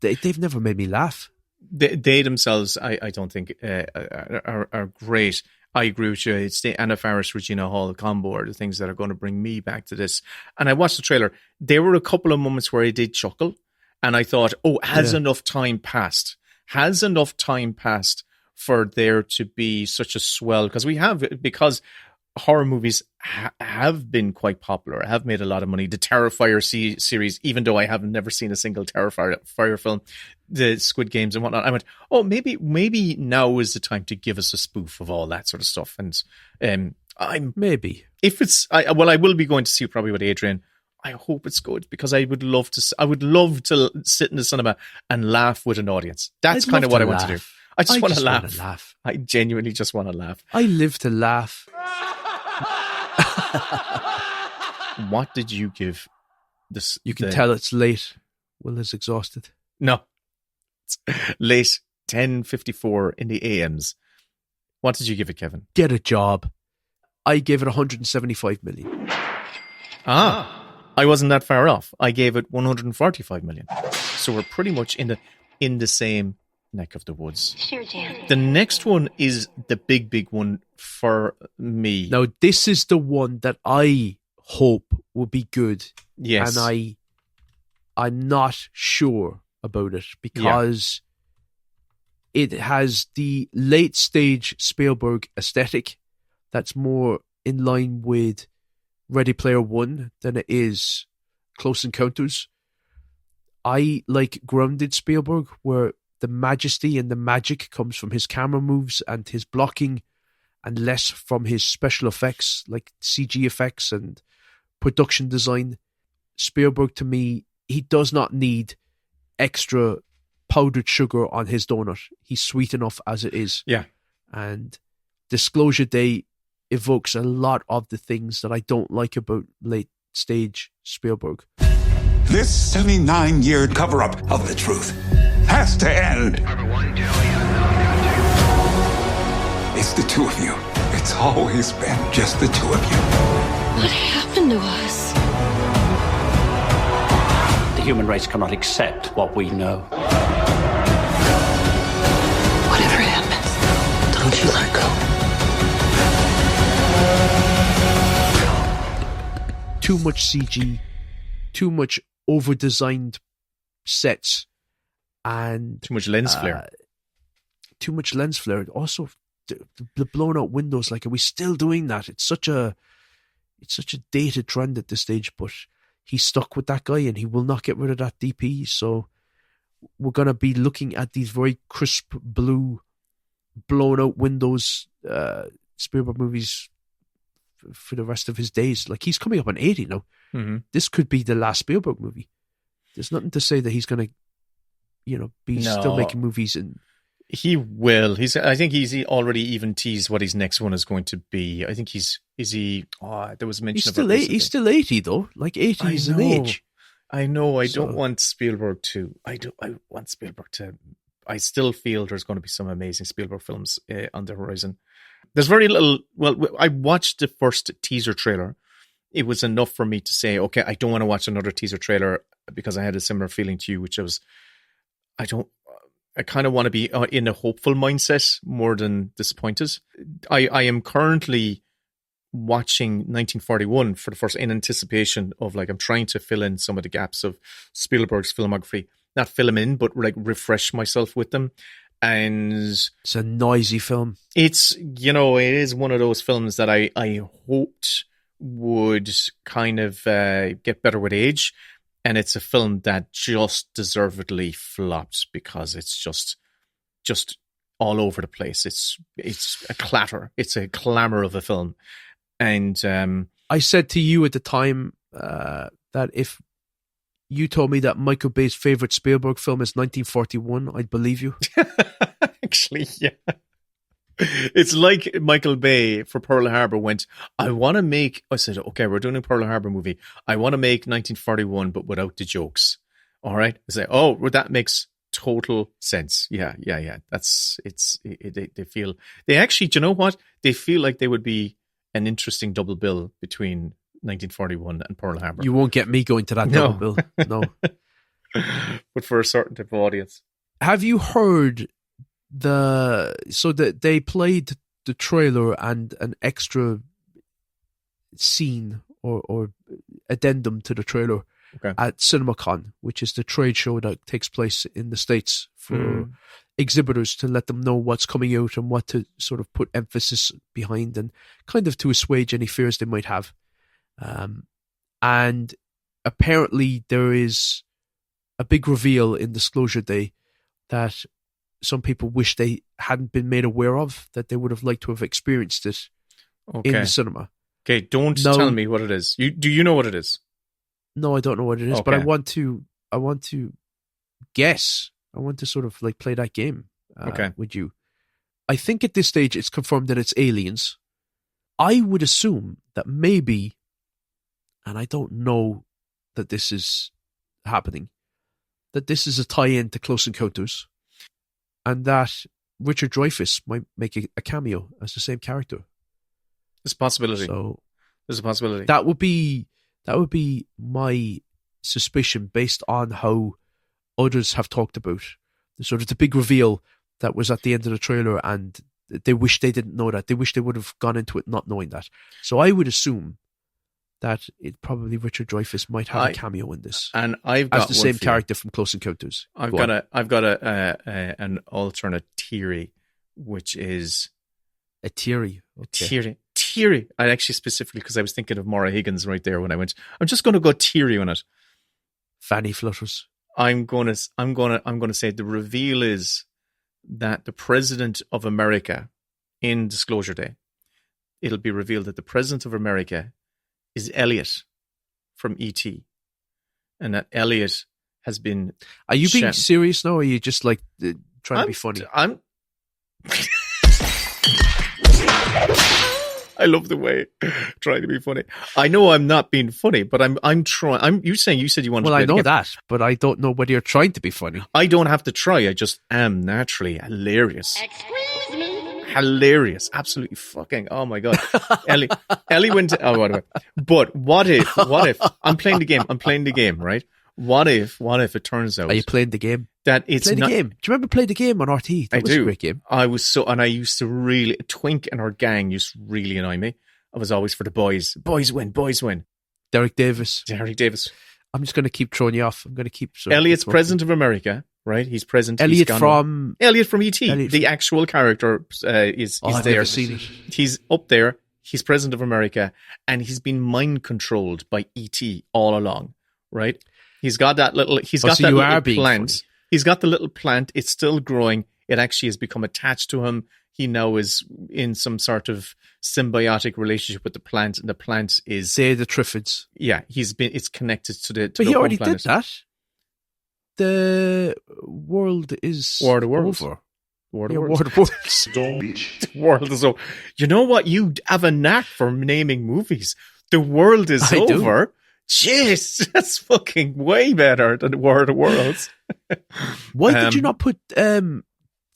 Speaker 1: They've never made me laugh.
Speaker 2: They themselves, I don't think, are great. I agree with you. It's the Anna Faris, Regina Hall combo are the things that are going to bring me back to this. And I watched the trailer. There were a couple of moments where I did chuckle, and I thought, enough time passed? Has enough time passed for there to be such a swell? Because horror movies have been quite popular, have made a lot of money. The Terrifier series, even though I have never seen a single Terrifier film, the Squid Games and whatnot, I went, maybe now is the time to give us a spoof of all that sort of stuff. And I will be going to see it probably with Adrian. I hope it's good because I would love to sit in the cinema and laugh with an audience. That's kind of what I want to do. I just want to laugh. I genuinely just want to laugh.
Speaker 1: I live to laugh.
Speaker 2: What did you give this?
Speaker 1: You can tell it's late. Will is exhausted.
Speaker 2: No, it's late. 10:54 in the AMs. What did you give it, Kevin?
Speaker 1: Get a job. I gave it 175 million.
Speaker 2: I wasn't that far off. I gave it 145 million. So we're pretty much in the same neck of the woods.
Speaker 9: Sure, Dan.
Speaker 2: The next one is the big one for me.
Speaker 1: Now, this is the one that I hope will be good.
Speaker 2: Yes.
Speaker 1: And I'm not sure about it because it has the late stage Spielberg aesthetic that's more in line with Ready Player One than it is Close Encounters. I like grounded Spielberg where the majesty and the magic comes from his camera moves and his blocking, and less from his special effects, like CG effects and production design. Spielberg, to me, he does not need extra powdered sugar on his donut. He's sweet enough as it is.
Speaker 2: Yeah.
Speaker 1: And Disclosure Day evokes a lot of the things that I don't like about late stage Spielberg.
Speaker 3: This 79-year cover-up of the truth has to end. It's the two of you. It's always been just the two of you.
Speaker 9: What happened to us?
Speaker 11: The human race cannot accept what we know.
Speaker 10: Whatever happens, don't you let go.
Speaker 1: Too much CG, too much over-designed sets, and
Speaker 2: too much lens flare.
Speaker 1: Too much lens flare. Also, the blown out windows. Like, are we still doing that? It's such a dated trend at this stage. But he's stuck with that guy, and he will not get rid of that DP. So we're gonna be looking at these very crisp blue, blown out windows. Spielberg movies for the rest of his days. Like, he's coming up on 80 now.
Speaker 2: Mm-hmm.
Speaker 1: This could be the last Spielberg movie. There's nothing to say that he's going to, be still making movies. And
Speaker 2: he will. I think he's already even teased what his next one is going to be. I think there was mention of it.
Speaker 1: He's still 80 though. Like 80 is an age.
Speaker 2: I know. I don't want Spielberg to. I want Spielberg to. I still feel there's going to be some amazing Spielberg films on the horizon. There's very little. Well, I watched the first teaser trailer. It was enough for me to say, okay, I don't want to watch another teaser trailer, because I had a similar feeling to you, which was, I kind of want to be in a hopeful mindset more than disappointed. I am currently watching 1941 for the first, in anticipation of, like, I'm trying to fill in some of the gaps of Spielberg's filmography. Not fill them in, but like refresh myself with them. And
Speaker 1: it's a noisy film.
Speaker 2: It's, it is one of those films that I hoped would kind of get better with age. And it's a film that just deservedly flopped, because it's just all over the place. It's a clatter. It's a clamor of a film. And
Speaker 1: I said to you at the time that if you told me that Michael Bay's favorite Spielberg film is 1941, I'd believe you.
Speaker 2: Actually, yeah. It's like Michael Bay for Pearl Harbor went, I said, okay, we're doing a Pearl Harbor movie. I want to make 1941, but without the jokes. All right. I say, well, that makes total sense. Yeah. They actually, do you know what? They feel like they would be an interesting double bill between 1941 and Pearl Harbor.
Speaker 1: You won't get me going to that double bill. No.
Speaker 2: But for a certain type of audience.
Speaker 1: Have you heard that they played the trailer and an extra scene or addendum to the trailer at CinemaCon, which is the trade show that takes place in the States for exhibitors, to let them know what's coming out and what to sort of put emphasis behind, and kind of to assuage any fears they might have. And apparently there is a big reveal in Disclosure Day that some people wish they hadn't been made aware of, that they would have liked to have experienced it in the cinema.
Speaker 2: Okay, don't tell me what it is. Do you know what it is?
Speaker 1: No, I don't know what it is, but I want to guess. I want to sort of like play that game with you. I think at this stage it's confirmed that it's aliens. I would assume that maybe, and I don't know that this is happening, that this is a tie-in to Close Encounters, and that Richard Dreyfuss might make a cameo as the same character.
Speaker 2: There's a possibility.
Speaker 1: So
Speaker 2: there's a possibility.
Speaker 1: That would be my suspicion, based on how others have talked about the sort of the big reveal that was at the end of the trailer, and they wish they didn't know that. They wish they would have gone into it not knowing that. So I would assume that it probably Richard Dreyfuss might have a cameo in this,
Speaker 2: and I've got
Speaker 1: as the same character from Close Encounters.
Speaker 2: I've got an alternate theory, which is
Speaker 1: a theory. Okay.
Speaker 2: Theory. I actually specifically, because I was thinking of Maura Higgins right there when I went, I'm just going to go theory on it.
Speaker 1: Fanny flutters.
Speaker 2: I'm gonna say the reveal is that the President of America in Disclosure Day, it'll be revealed that the President of America is Elliot from E.T. and that Elliot has been.
Speaker 1: Are you being serious now, or are you just like trying to be funny?
Speaker 2: I love the way trying to be funny. I know I'm not being funny, but I'm trying. You said you wanted.
Speaker 1: Well,
Speaker 2: to
Speaker 1: I know that, but I don't know whether you're trying to be funny.
Speaker 2: I don't have to try. I just am naturally hilarious.
Speaker 8: Excuse me.
Speaker 2: Hilarious, absolutely fucking. Oh my god, Ellie went. Whatever. But what if I'm playing the game? I'm playing the game, right? What if it turns out?
Speaker 1: Are you playing the game?
Speaker 2: That it's
Speaker 1: play the
Speaker 2: not.
Speaker 1: Game. Do you remember playing the game on RT? That was a great game.
Speaker 2: I used to really. Twink and her gang used to really annoy me. I was always for the boys. Boys win.
Speaker 1: Derek Davis. I'm just going to keep throwing you off. I'm going to keep.
Speaker 2: Elliot's President of America, right? He's President.
Speaker 1: Elliot from
Speaker 2: E.T. The actual character is
Speaker 1: I've
Speaker 2: there.
Speaker 1: never seen it.
Speaker 2: He's up there. He's President of America, and he's been mind controlled by E.T. all along, right? He's got that little. He's got that little plant. Funny. He's got the little plant. It's still growing. It actually has become attached to him. He now is in some sort of symbiotic relationship with the plant, and the plant is.
Speaker 1: They're the Triffids.
Speaker 2: Yeah, it's connected to the.
Speaker 1: But he already did that. The world is
Speaker 2: War of the Worlds.
Speaker 1: Over.
Speaker 2: War
Speaker 1: of the Worlds.
Speaker 2: The world is over. You know what? You have a knack for naming movies. The world is over. Jeez, that's fucking way better than War of the Worlds.
Speaker 1: Why did you not put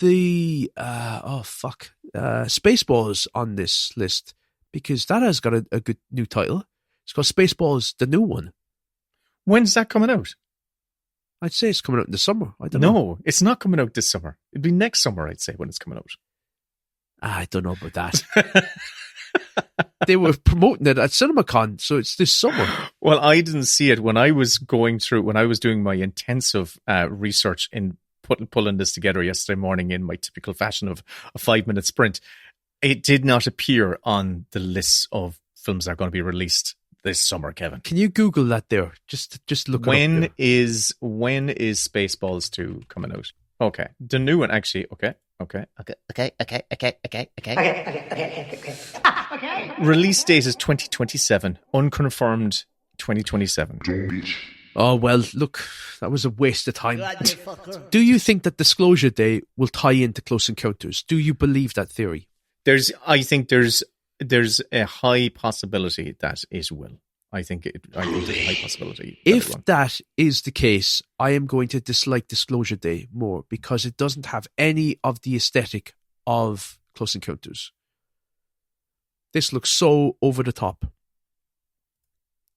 Speaker 1: Spaceballs on this list? Because that has got a good new title. It's called Spaceballs, the new one.
Speaker 2: When's that coming out?
Speaker 1: I'd say it's coming out in the summer. I don't know.
Speaker 2: No, it's not coming out this summer. It'd be next summer, I'd say, when it's coming out.
Speaker 1: I don't know about that. They were promoting it at CinemaCon, so it's this summer.
Speaker 2: Well, I didn't see it when I was doing my intensive research in pulling this together yesterday morning in my typical fashion of a 5-minute sprint. It did not appear on the list of films that are going to be released this summer, Kevin.
Speaker 1: Can you Google that there? Just look it up there.
Speaker 2: When is Spaceballs 2 coming out? Okay. The new one, actually. Okay. Release date is 2027. Unconfirmed 2027.
Speaker 1: Oh, well, look, that was a waste of time. Do you think that Disclosure Day will tie into Close Encounters? Do you believe that theory?
Speaker 2: I think there's a high possibility that it will. I think there's a high possibility.
Speaker 1: If that is the case, I am going to dislike Disclosure Day more because it doesn't have any of the aesthetic of Close Encounters. This looks so over the top.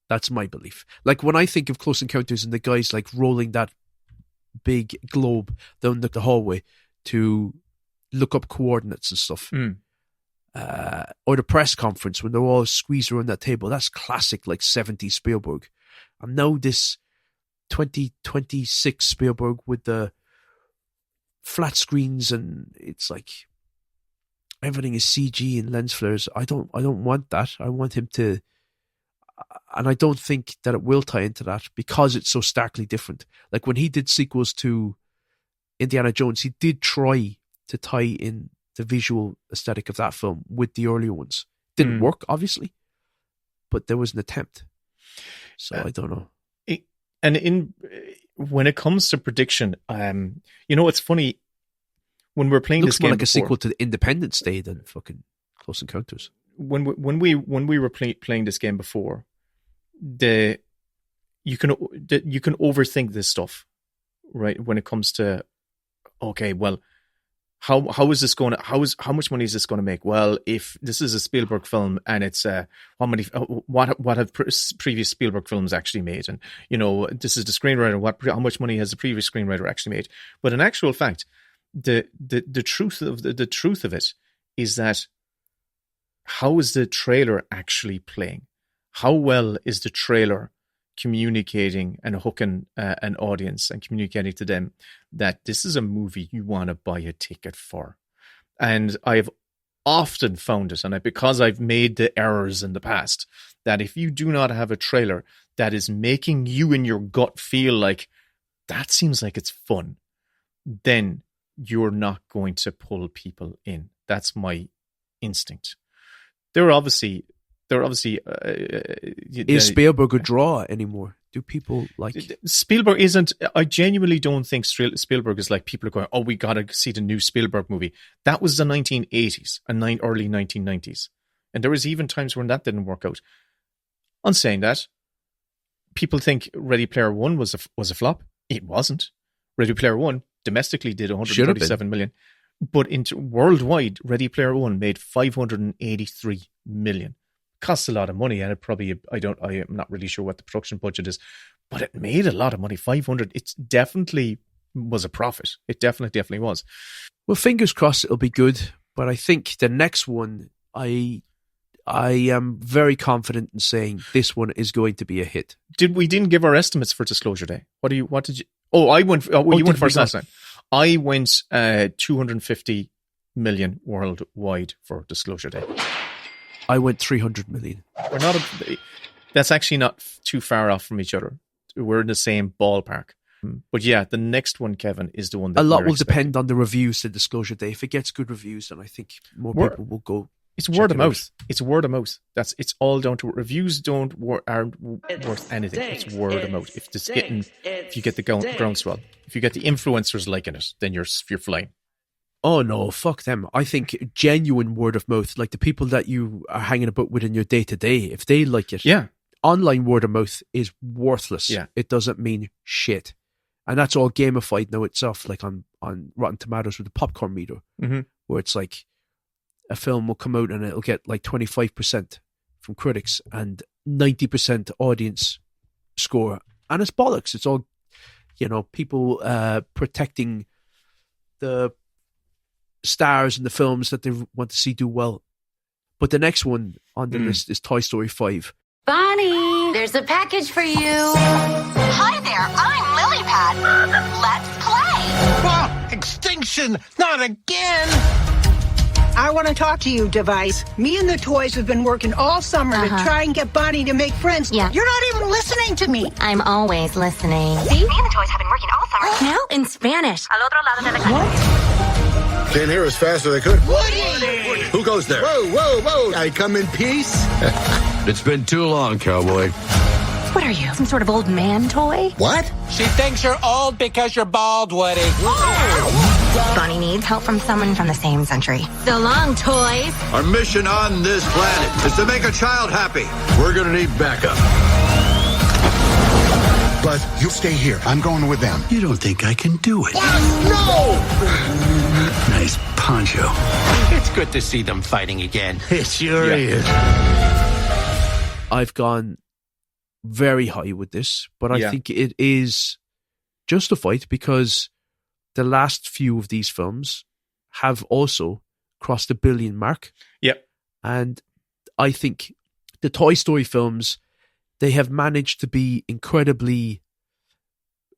Speaker 1: That's my belief. Like when I think of Close Encounters and the guys like rolling that big globe down the hallway to look up coordinates and stuff. Or the press conference when they're all squeezed around that table. That's classic, like 70s Spielberg. And now this 2026 Spielberg with the flat screens and it's like everything is CG and lens flares. I don't want that. I want him to, and I don't think that it will tie into that because it's so starkly different. Like when he did sequels to Indiana Jones, he did try to tie in the visual aesthetic of that film with the earlier ones. Didn't work, obviously, but there was an attempt. So I don't know.
Speaker 2: When it comes to prediction, it's funny when we're playing this game.
Speaker 1: Looks more like a sequel to the Independence Day than fucking Close Encounters.
Speaker 2: When we were playing this game before, you can overthink this stuff, right? When it comes to how is this going to, how much money is this going to make? Well, if this is a Spielberg film and it's what have previous Spielberg films actually made, and this is the screenwriter, how much money has the previous screenwriter actually made? But in actual fact, the truth of it is that how is the trailer actually playing? How well is the trailer communicating and hooking an audience and communicating to them that this is a movie you want to buy a ticket for? And I've often found it, and because I've made the errors in the past, that if you do not have a trailer that is making you in your gut feel like that seems like it's fun, then you're not going to pull people in. That's my instinct. They're obviously.
Speaker 1: Is Spielberg a draw anymore? Do people like
Speaker 2: Spielberg? Isn't. I genuinely don't think Spielberg is like people are going, oh, we got to see the new Spielberg movie. That was the 1980s and early 1990s, and there was even times when that didn't work out. On saying that, people think Ready Player One was a flop. It wasn't. Ready Player One domestically did 137 million, but worldwide, Ready Player One made 583 million. Costs a lot of money, and it probably I am not really sure what the production budget is, but it made a lot of money. 500. It definitely was a profit. It definitely was.
Speaker 1: Well, fingers crossed it'll be good. But I think the next one, I am very confident in saying this one is going to be a hit.
Speaker 2: We didn't give our estimates for Disclosure Day. What did you? Oh, I went. Oh, you went first last time. I went 250 million worldwide for Disclosure Day.
Speaker 1: I went 300 million.
Speaker 2: That's actually not too far off from each other. We're in the same ballpark. But yeah, the next one, Kevin, is the one that
Speaker 1: a lot will depend on the reviews to Disclosure Day. If it gets good reviews, then I think more people will go.
Speaker 2: It's word of mouth. It's word of mouth. It's all down to reviews. Aren't worth anything. It's word of mouth. If you get the groundswell, if you get the influencers liking it, then you're flying.
Speaker 1: Oh no, fuck them. I think genuine word of mouth, like the people that you are hanging about with in your day to day, if they like it, online word of mouth is worthless.
Speaker 2: Yeah.
Speaker 1: It doesn't mean shit. And that's all gamified now itself, like on Rotten Tomatoes with the popcorn meter, where it's like a film will come out and it'll get like 25% from critics and 90% audience score. And it's bollocks. It's all, people protecting the stars in the films that they want to see do well. But the next one on the list is Toy Story 5.
Speaker 9: Bonnie, there's a package for you.
Speaker 12: Hi there, I'm Lilypad. Let's play.
Speaker 13: Oh, extinction, not again. I want to talk to you, Device. Me and the toys have been working all summer to try and get Bonnie to make friends.
Speaker 12: Yeah.
Speaker 13: You're not even listening to me.
Speaker 12: I'm always listening. See? Me and the toys have been working all summer. Now in Spanish. Al otro lado de la calle.
Speaker 13: What?
Speaker 6: Came here as fast as I could.
Speaker 13: Woody!
Speaker 6: Who goes there? Whoa. I come in peace.
Speaker 14: It's been too long, cowboy.
Speaker 12: What are you, some sort of old man toy?
Speaker 6: What?
Speaker 13: She thinks you're old because you're bald, Woody.
Speaker 12: Bonnie needs help from someone from the same century. So long, toys.
Speaker 14: Our mission on this planet is to make a child happy. We're gonna need backup.
Speaker 3: Buzz, you stay here. I'm going with them.
Speaker 14: You don't think I can do it?
Speaker 3: Buzz, no!
Speaker 14: Nice poncho.
Speaker 13: It's good to see them fighting again.
Speaker 14: It sure is.
Speaker 1: I've gone very high with this, but I think it is justified because the last few of these films have also crossed the billion mark.
Speaker 2: Yep.
Speaker 1: And I think the Toy Story films, they have managed to be incredibly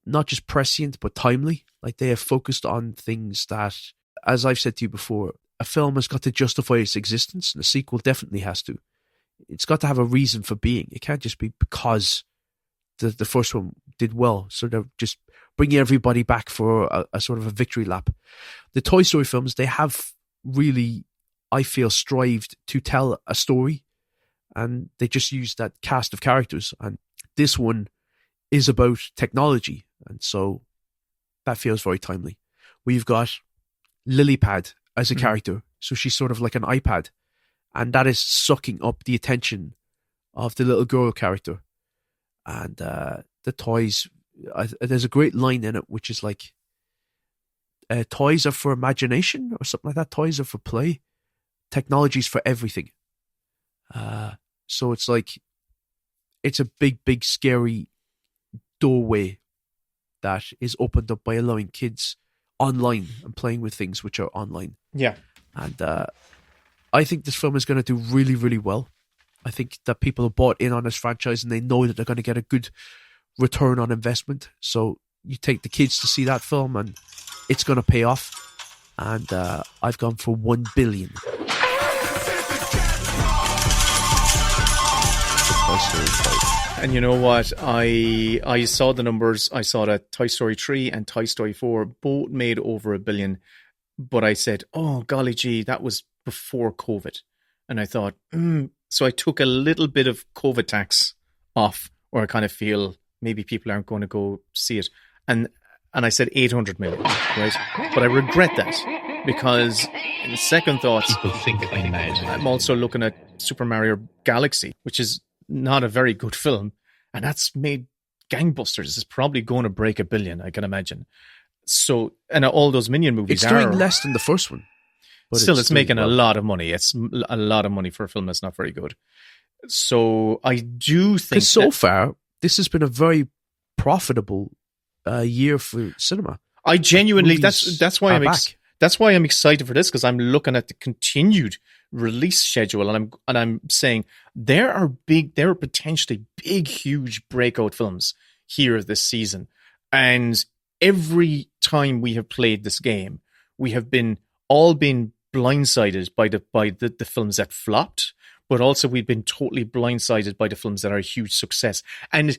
Speaker 1: not just prescient, but timely. Like they have focused on things that, as I've said to you before, a film has got to justify its existence, and a sequel definitely has to. It's got to have a reason for being. It can't just be because the first one did well. So they're just bringing everybody back for a sort of a victory lap. The Toy Story films, they have really, I feel, strived to tell a story, and they just use that cast of characters. And this one is about technology, and so that feels very timely. We've got Lilypad as a character, so she's sort of like an iPad, and that is sucking up the attention of the little girl character. And the toys, there's a great line in it which is like, toys are for imagination or something like that. Toys are for play. Technology's for everything. So it's like, it's a big, scary doorway that is opened up by allowing kids online and playing with things which are online.
Speaker 2: Yeah.
Speaker 1: And I think this film is going to do really, really well. I think that people have bought in on this franchise and they know that they're going to get a good return on investment. So you take the kids to see that film and it's going to pay off. And I've gone for 1 billion. Toy Story 5.
Speaker 2: And you know what? I saw the numbers. I saw that Toy Story 3 and Toy Story 4 both made over $1 billion. But I said, oh, golly gee, that was before COVID. And I thought, so I took a little bit of COVID tax off, or I kind of feel maybe people aren't going to go see it. And I said 800 million, right? But I regret that because in second thoughts, I'm also looking at Super Mario Galaxy, which is not a very good film. And that's made gangbusters. It's probably going to break $1 billion, I can imagine. So, and all those Minion movies
Speaker 1: it's doing less than the first one.
Speaker 2: But still, it's making a lot of money. It's a lot of money for a film that's not very good. So I do think
Speaker 1: so far, this has been a very profitable year for cinema.
Speaker 2: I genuinely, that's why I'm excited for this, because I'm looking at the continued release schedule and I'm saying there are potentially big, huge breakout films here this season. And every time we have played this game, we have been blindsided by the films that flopped, but also we've been totally blindsided by the films that are a huge success. And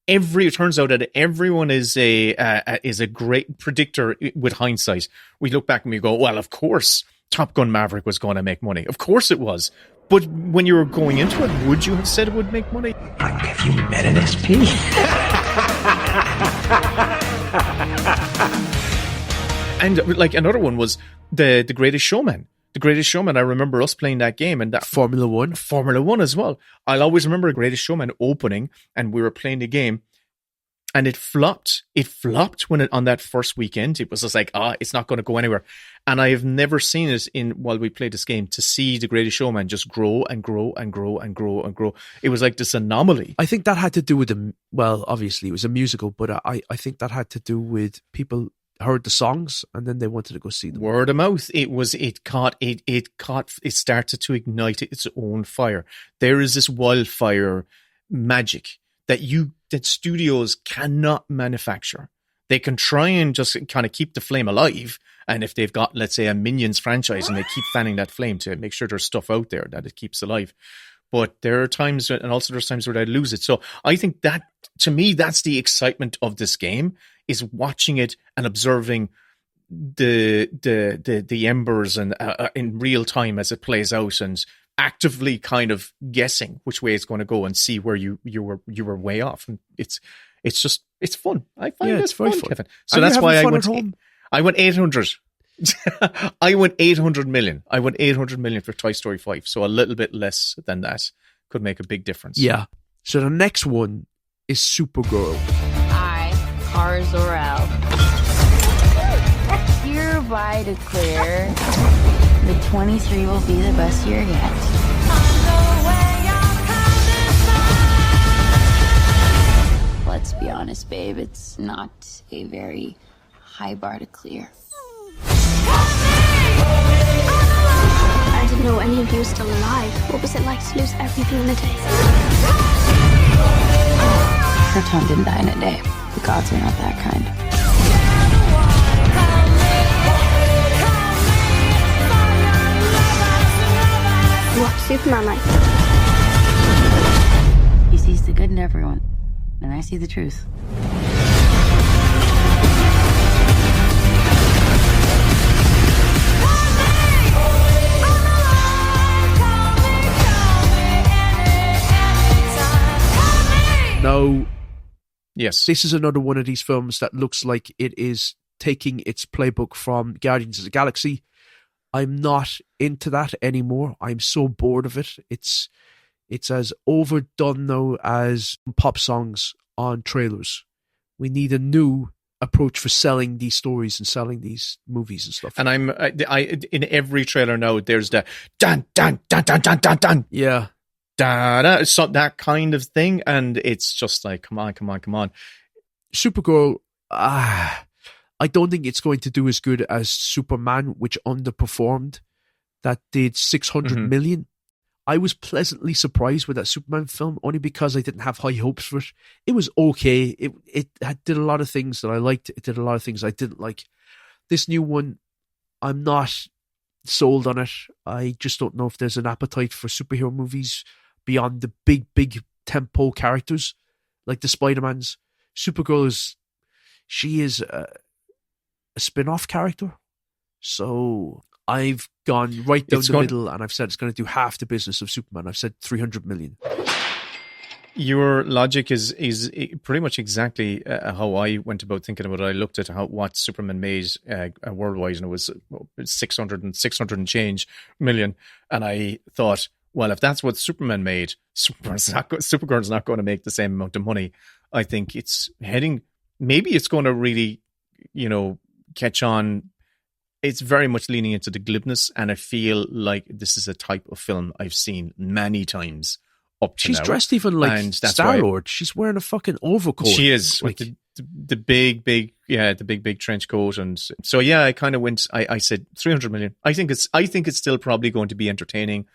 Speaker 2: it turns out that everyone is a great predictor with hindsight. We look back and we go, well, of course Top Gun Maverick was going to make money. Of course it was. But when you were going into it, would you have said it would make money?
Speaker 11: Have you met an SP?
Speaker 2: And like another one was the Greatest Showman. The Greatest Showman, I remember us playing that game, and that
Speaker 1: Formula One
Speaker 2: as well. I'll always remember Greatest Showman opening, and we were playing the game, and it flopped. It flopped on that first weekend. It was just like, it's not going to go anywhere. And I have never seen it while we played this game, to see the Greatest Showman just grow and grow and grow and grow and grow. It was like this anomaly.
Speaker 1: I think that had to do with obviously it was a musical, but I think that had to do with people heard the songs and then they wanted to go see them.
Speaker 2: Word of mouth. It started to ignite its own fire. There is this wildfire magic that studios cannot manufacture. They can try and just kind of keep the flame alive. And if they've got, let's say, a Minions franchise and they keep fanning that flame to make sure there's stuff out there that it keeps alive. But there are times, and also there's times where they lose it. So I think that, to me, that's the excitement of this game, is watching it and observing the embers and in real time as it plays out, and actively kind of guessing which way it's going to go and see where you were way off. And it's fun. I find it's fun, Kevin. So that's why I went 800. I went 800 million. I went 800 million for Toy Story 5. So a little bit less than that could make a big difference.
Speaker 1: Yeah. So the next one is Supergirl.
Speaker 9: I, Kara Zor-El, hereby declare the 23 will be the best year yet. Let's be honest, babe, it's not a very high bar to clear.
Speaker 12: I didn't know any of you were still alive. What was it like to lose everything in a day?
Speaker 9: Krypton didn't die in a day. The gods are not that kind.
Speaker 12: What's Superman like?
Speaker 9: He sees the good in everyone, and I see the truth.
Speaker 1: Now,
Speaker 2: yes,
Speaker 1: this is another one of these films that looks like it is taking its playbook from Guardians of the Galaxy. I'm not into that anymore. I'm so bored of it. It's as overdone now as pop songs on trailers. We need a new approach for selling these stories and selling these movies and stuff.
Speaker 2: And I in every trailer now, there's the dun dun dun dun dun dun dun.
Speaker 1: Yeah.
Speaker 2: Da-da, so that kind of thing, and it's just like, come on.
Speaker 1: Supergirl, I don't think it's going to do as good as Superman, which underperformed. That did 600 million. I was pleasantly surprised with that Superman film, only because I didn't have high hopes for it. It was okay. It did a lot of things that I liked. It did a lot of things I didn't like. This new one, I'm not sold on it. I just don't know if there's an appetite for superhero movies beyond the big tempo characters like the Spider-Mans. Supergirl she is a spin-off character. So I've gone right down the middle, and I've said it's going to do half the business of Superman. I've said 300 million.
Speaker 2: Your logic is pretty much exactly how I went about thinking about it. I looked at what Superman made worldwide, and it was 600 and change million. And I thought, well, if that's what Superman made, Supergirl's not going to make the same amount of money. I think it's heading. Maybe it's going to really, catch on. It's very much leaning into the glibness, and I feel like this is a type of film I've seen many times.
Speaker 1: She's dressed even like Star-Lord. She's wearing a fucking overcoat.
Speaker 2: She is, like the big trench coat, and so I kind of went. I said 300 million. I think it's still probably going to be entertaining.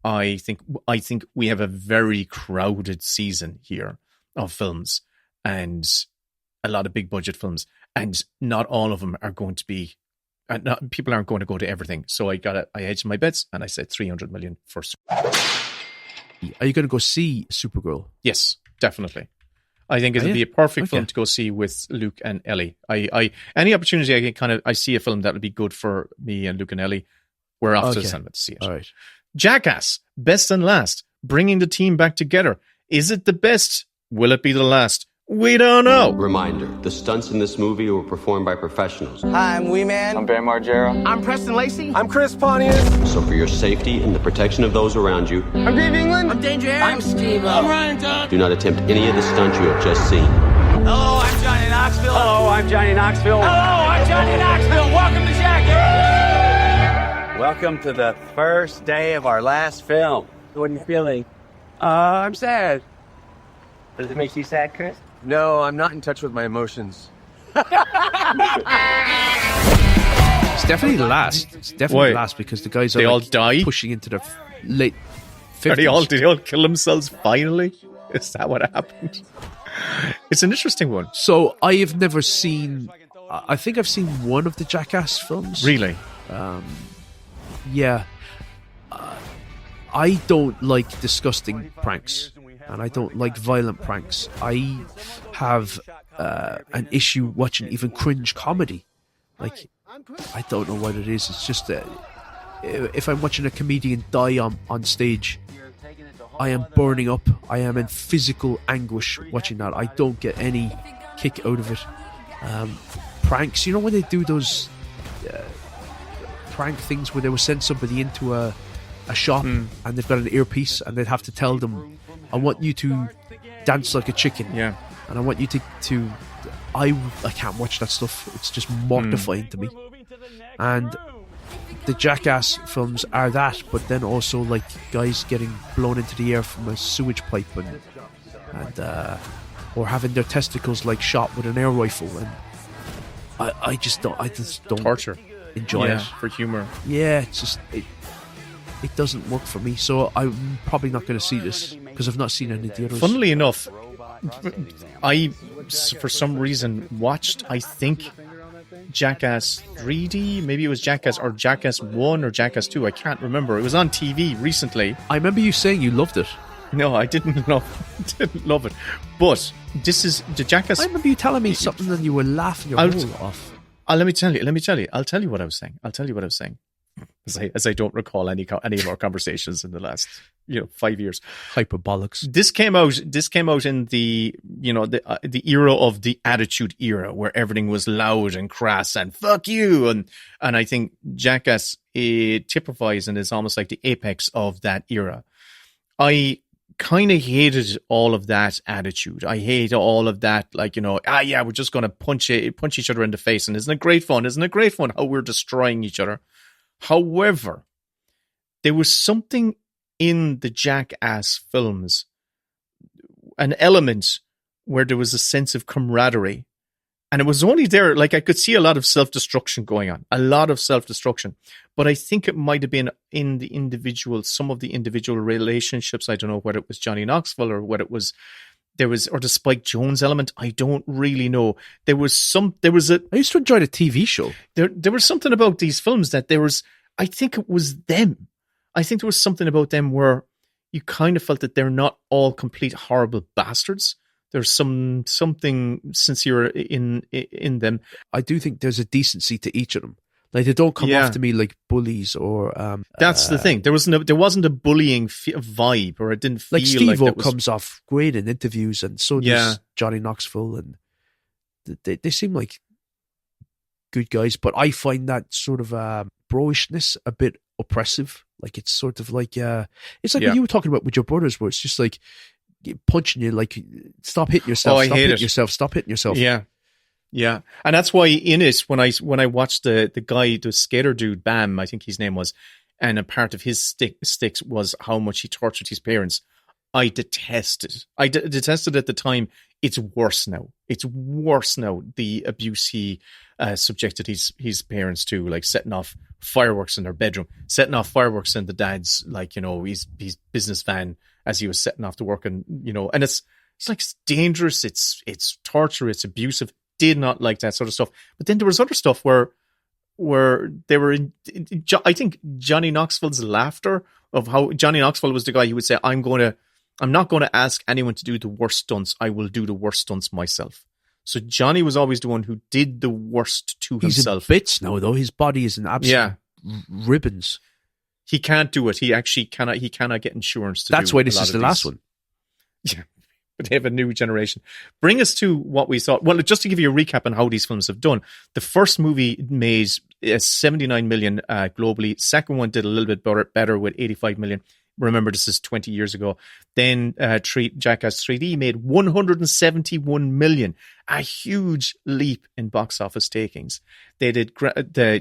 Speaker 2: I think we have a very crowded season here of films, and a lot of big budget films, and not all of them are going to be. People aren't going to go to everything. So I hedged my bets, and I said 300 million first.
Speaker 1: Are you going to go see Supergirl?
Speaker 2: Yes, definitely. I think it'll be a perfect film to go see with Luke and Ellie. Any opportunity I see a film that would be good for me and Luke and Ellie, we're off to the cinema to see it.
Speaker 1: All right.
Speaker 2: Jackass, best and last, bringing the team back together. Is it the best? Will it be the last? We don't know.
Speaker 15: Reminder, the stunts in this movie were performed by professionals.
Speaker 16: Hi, I'm Wee Man.
Speaker 17: I'm Bam Margera.
Speaker 16: I'm Preston Lacey.
Speaker 17: I'm Chris Pontius.
Speaker 15: So for your safety and the protection of those around you,
Speaker 16: I'm Dave England. I'm Danger Aaron. I'm Steve.
Speaker 17: I'm Ryan Dunn.
Speaker 15: Do not attempt any of the stunts you have just seen.
Speaker 16: Hello, I'm Johnny Knoxville.
Speaker 17: Hello, I'm Johnny Knoxville.
Speaker 16: Hello, I'm Johnny Knoxville. Welcome to Jackass.
Speaker 17: Welcome to the first day of our last film. What are you feeling? I'm sad. Does it make you sad, Chris?
Speaker 18: No, I'm not in touch with my emotions.
Speaker 1: It's definitely the last. It's definitely the last because the guys are
Speaker 2: all die?
Speaker 1: Pushing into their late 50s.
Speaker 2: Did they all kill themselves finally? Is that what happened? It's an interesting one.
Speaker 1: So I have never seen. I think I've seen one of the Jackass films.
Speaker 2: Really?
Speaker 1: Yeah. I don't like disgusting pranks. And I don't like violent pranks. I have an issue watching even cringe comedy. Like, I don't know what it is. It's just that if I'm watching a comedian die on stage, I am burning up. I am in physical anguish watching that. I don't get any kick out of it. Pranks, you know when they do those prank things where they will send somebody into a shop and they've got an earpiece and they'd have to tell them, I want you to dance like a chicken.
Speaker 2: Yeah.
Speaker 1: And I want you to I can't watch that stuff. It's just mortifying to me. And the Jackass films are that, but then also like guys getting blown into the air from a sewage pipe and or having their testicles like shot with an air rifle, and I just don't
Speaker 2: torture
Speaker 1: enjoy it
Speaker 2: for humor.
Speaker 1: Yeah, it's just it doesn't work for me, so I'm probably not going to see this because I've not seen any of the others.
Speaker 2: Funnily enough, I, for some reason, watched, I think, Jackass 3D. Maybe it was Jackass or Jackass 1 or Jackass 2. I can't remember. It was on TV recently.
Speaker 1: I remember you saying you loved it.
Speaker 2: No, I didn't love it. But this is the Jackass.
Speaker 1: I remember you telling me something and you were laughing your head off.
Speaker 2: Let me tell you. I'll tell you what I was saying. As I don't recall any of our conversations in the last 5 years.
Speaker 1: Hyperbolics.
Speaker 2: This came out in the the era of the Attitude Era, where everything was loud and crass and fuck you, and I think Jackass typifies and is almost like the apex of that era. I kind of hated all of that attitude. I hate all of that, we're just going to punch each other in the face, and isn't it great fun how we're destroying each other. However, there was something in the Jackass films, an element where there was a sense of camaraderie. And it was only there, I could see a lot of self-destruction going on, But I think it might have been in some of the individual relationships. I don't know whether it was Johnny Knoxville or whether it was, or the Spike Jonze element. I don't really know. I used
Speaker 1: to enjoy the TV show.
Speaker 2: There was something about these films that I think it was them. I think there was something about them where you kind of felt that they're not all complete horrible bastards. There's something sincere in them.
Speaker 1: I do think there's a decency to each of them. Like, they don't come off to me like bullies or.
Speaker 2: That's the thing. There wasn't a bullying vibe, or it didn't feel
Speaker 1: like Steve-O
Speaker 2: that was...
Speaker 1: comes off great in interviews, and so does Johnny Knoxville, and they seem like good guys. But I find that sort of bro-ishness a bit oppressive. Like, it's sort of like it's like what you were talking about with your brothers, where it's just like punching you, like, stop hitting yourself, stop hitting yourself.
Speaker 2: Yeah, and that's why in it, when I watched the guy, the skater dude, Bam, I think his name was, and a part of his sticks was how much he tortured his parents. I detested. I detested at the time. It's worse now. The abuse he subjected his parents to, like setting off fireworks in their bedroom, setting off fireworks in the dad's, like, you know, his business van as he was setting off to work, and you know, and it's like dangerous. It's torture. It's abusive. Did not like that sort of stuff. But then there was other stuff where they were in, I think Johnny Knoxville's laughter of how Johnny Knoxville was the guy who would say, I'm not going to ask anyone to do the worst stunts. I will do the worst stunts myself. So Johnny was always the one who did the worst to himself.
Speaker 1: He's in bits now, though. His body is in absolute ribbons.
Speaker 2: He can't do it. He actually cannot. He cannot get insurance to.
Speaker 1: That's why this is the last one.
Speaker 2: Yeah. But they have a new generation. Bring us to what we thought. Well, just to give you a recap on how these films have done. The first movie made 79 million globally. Second one did a little bit better with 85 million. Remember, this is 20 years ago. Then Jackass 3D made 171 million. A huge leap in box office takings. They did the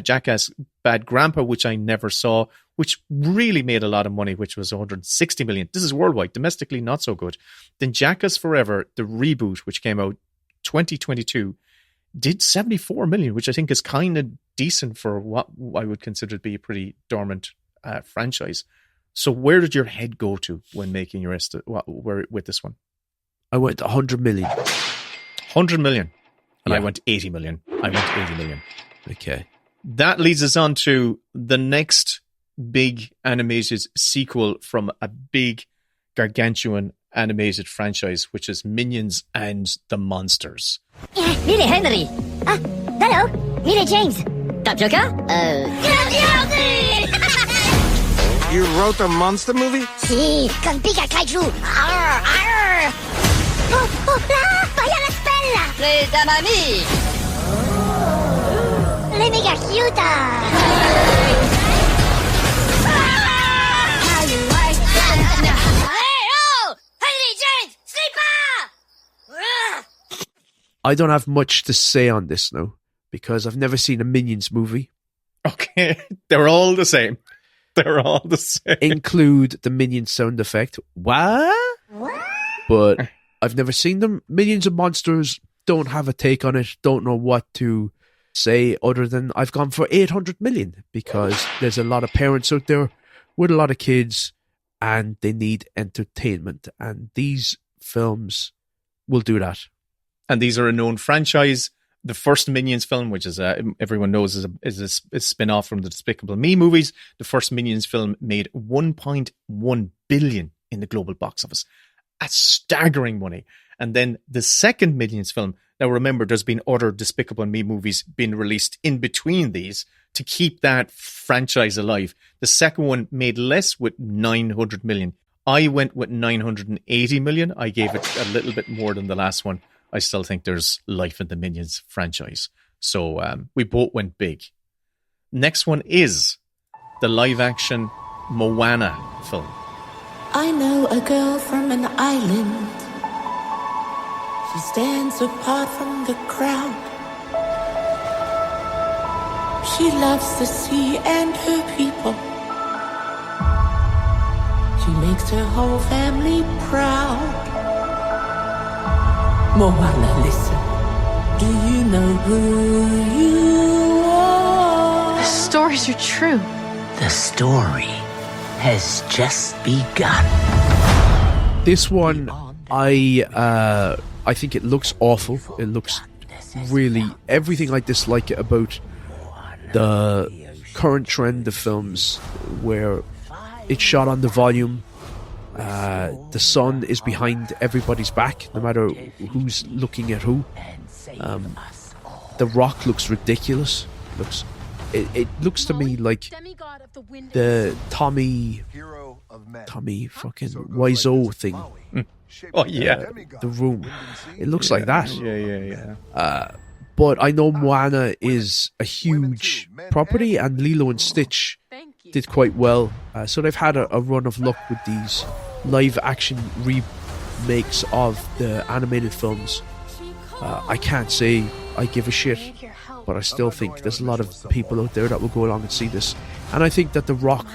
Speaker 2: Jackass Bad Grandpa, which I never saw, which really made a lot of money, which was 160 million. This is worldwide. Domestically, not so good. Then Jackass Forever, the reboot, which came out 2022, did 74 million, which I think is kind of decent for what I would consider to be a pretty dormant franchise. So where did your head go to when making your estimate with this one?
Speaker 1: I went 100 million.
Speaker 2: 100 million. And I went 80 million.
Speaker 1: Okay.
Speaker 2: That leads us on to the next big animated sequel from a big, gargantuan animated franchise, which is Minions and the Monsters.
Speaker 12: Mire, Henry. Hello. Mire, James. Tapioca?
Speaker 19: You wrote a monster movie?
Speaker 12: Sí, con pica kaiju. Arr, arr. Oh, là, vaya la spella. Preda mami. Le mega
Speaker 1: I don't have much to say on this now, because I've never seen a Minions movie.
Speaker 2: Okay, they're all the same.
Speaker 1: Include the Minion sound effect. What? But I've never seen them. Minions and Monsters, don't have a take on it. Don't know what to say other than I've gone for 800 million, because there's a lot of parents out there with a lot of kids and they need entertainment. And these films will do that.
Speaker 2: And these are a known franchise. The first Minions film, which is everyone knows is a spin-off from the Despicable Me movies, the first Minions film made 1.1 billion in the global box office. That's staggering money. And then the second Minions film, now remember, there's been other Despicable Me movies being released in between these to keep that franchise alive. The second one made less with 900 million. I went with 980 million. I gave it a little bit more than the last one. I still think there's life in the Minions franchise. So we both went big. Next one is the live-action Moana film.
Speaker 20: I know a girl from an island. She stands apart from the crowd. She loves the sea and her people. She makes her whole family proud. Moana, listen. Do you know who you are?
Speaker 21: The stories are true.
Speaker 11: The story has just begun.
Speaker 1: This one, I think it looks awful. It looks really everything I dislike about the current trend of films where it's shot on the volume. The sun is behind everybody's back, no matter who's looking at who. The Rock looks ridiculous. It looks to me like the Tommy fucking Wiseau thing.
Speaker 2: Oh yeah,
Speaker 1: the Room. It looks like that.
Speaker 2: Yeah.
Speaker 1: But I know Moana is a huge property, and Lilo and Stitch did quite well. So they've had a run of luck with these live action remakes of the animated films. I can't say I give a shit, but I still think there's a lot of people out there that will go along and see this. And I think that The Rock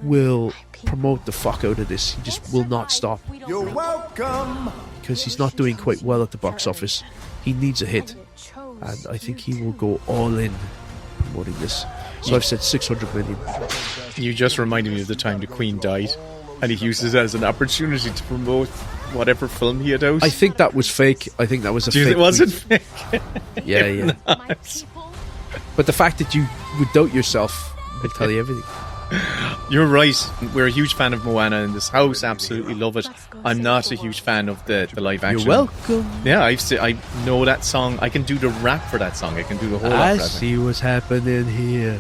Speaker 1: will promote the fuck out of this. He just will not stop.
Speaker 3: You're welcome.
Speaker 1: Because he's not doing quite well at the box office. He needs a hit. And I think he will go all in promoting this. So I've said 600 million.
Speaker 2: You just reminded me of the time the Queen died, and he used it as an opportunity to promote whatever film he had out.
Speaker 1: I think that was fake. I think that was a fake.
Speaker 2: Was it fake?
Speaker 1: Yeah.
Speaker 2: Nice.
Speaker 1: But the fact that you would doubt yourself will tell you everything.
Speaker 2: You're right. We're a huge fan of Moana in this house. Absolutely love it. I'm not a huge fan of the live action.
Speaker 1: You're welcome.
Speaker 2: Yeah, I know that song. I can do the rap for that song. I can do the whole
Speaker 1: I
Speaker 2: rap.
Speaker 1: see what's happening here.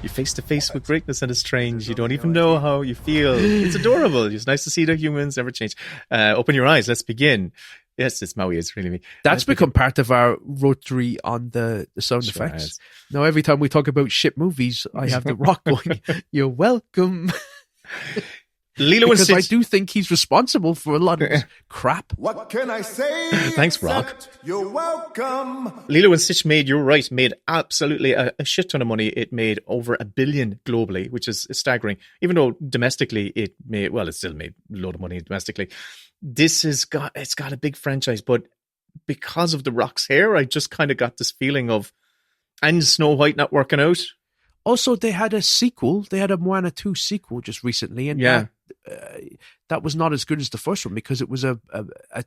Speaker 2: You're face to face with greatness and it's strange. You don't even know how you feel. It's adorable. It's nice to see that humans never change. Open your eyes. Let's begin. Yes, it's Maui. It's really me.
Speaker 1: That's become part of our rotary on the sound effects. Now, every time we talk about shit movies, I have The Rock going, you're welcome.
Speaker 2: Lilo and Stitch.
Speaker 1: Because I do think he's responsible for a lot of this crap.
Speaker 3: What can I say?
Speaker 2: Thanks, Rock.
Speaker 3: You're welcome.
Speaker 2: Lilo and Stitch made absolutely a shit ton of money. It made over $1 billion globally, which is staggering. Even though domestically it still made a load of money domestically. It's got a big franchise, but because of The Rock's hair, I just kind of got this feeling of, and Snow White not working out.
Speaker 1: Also, they had a sequel. They had a Moana 2 sequel just recently, and that was not as good as the first one because it was a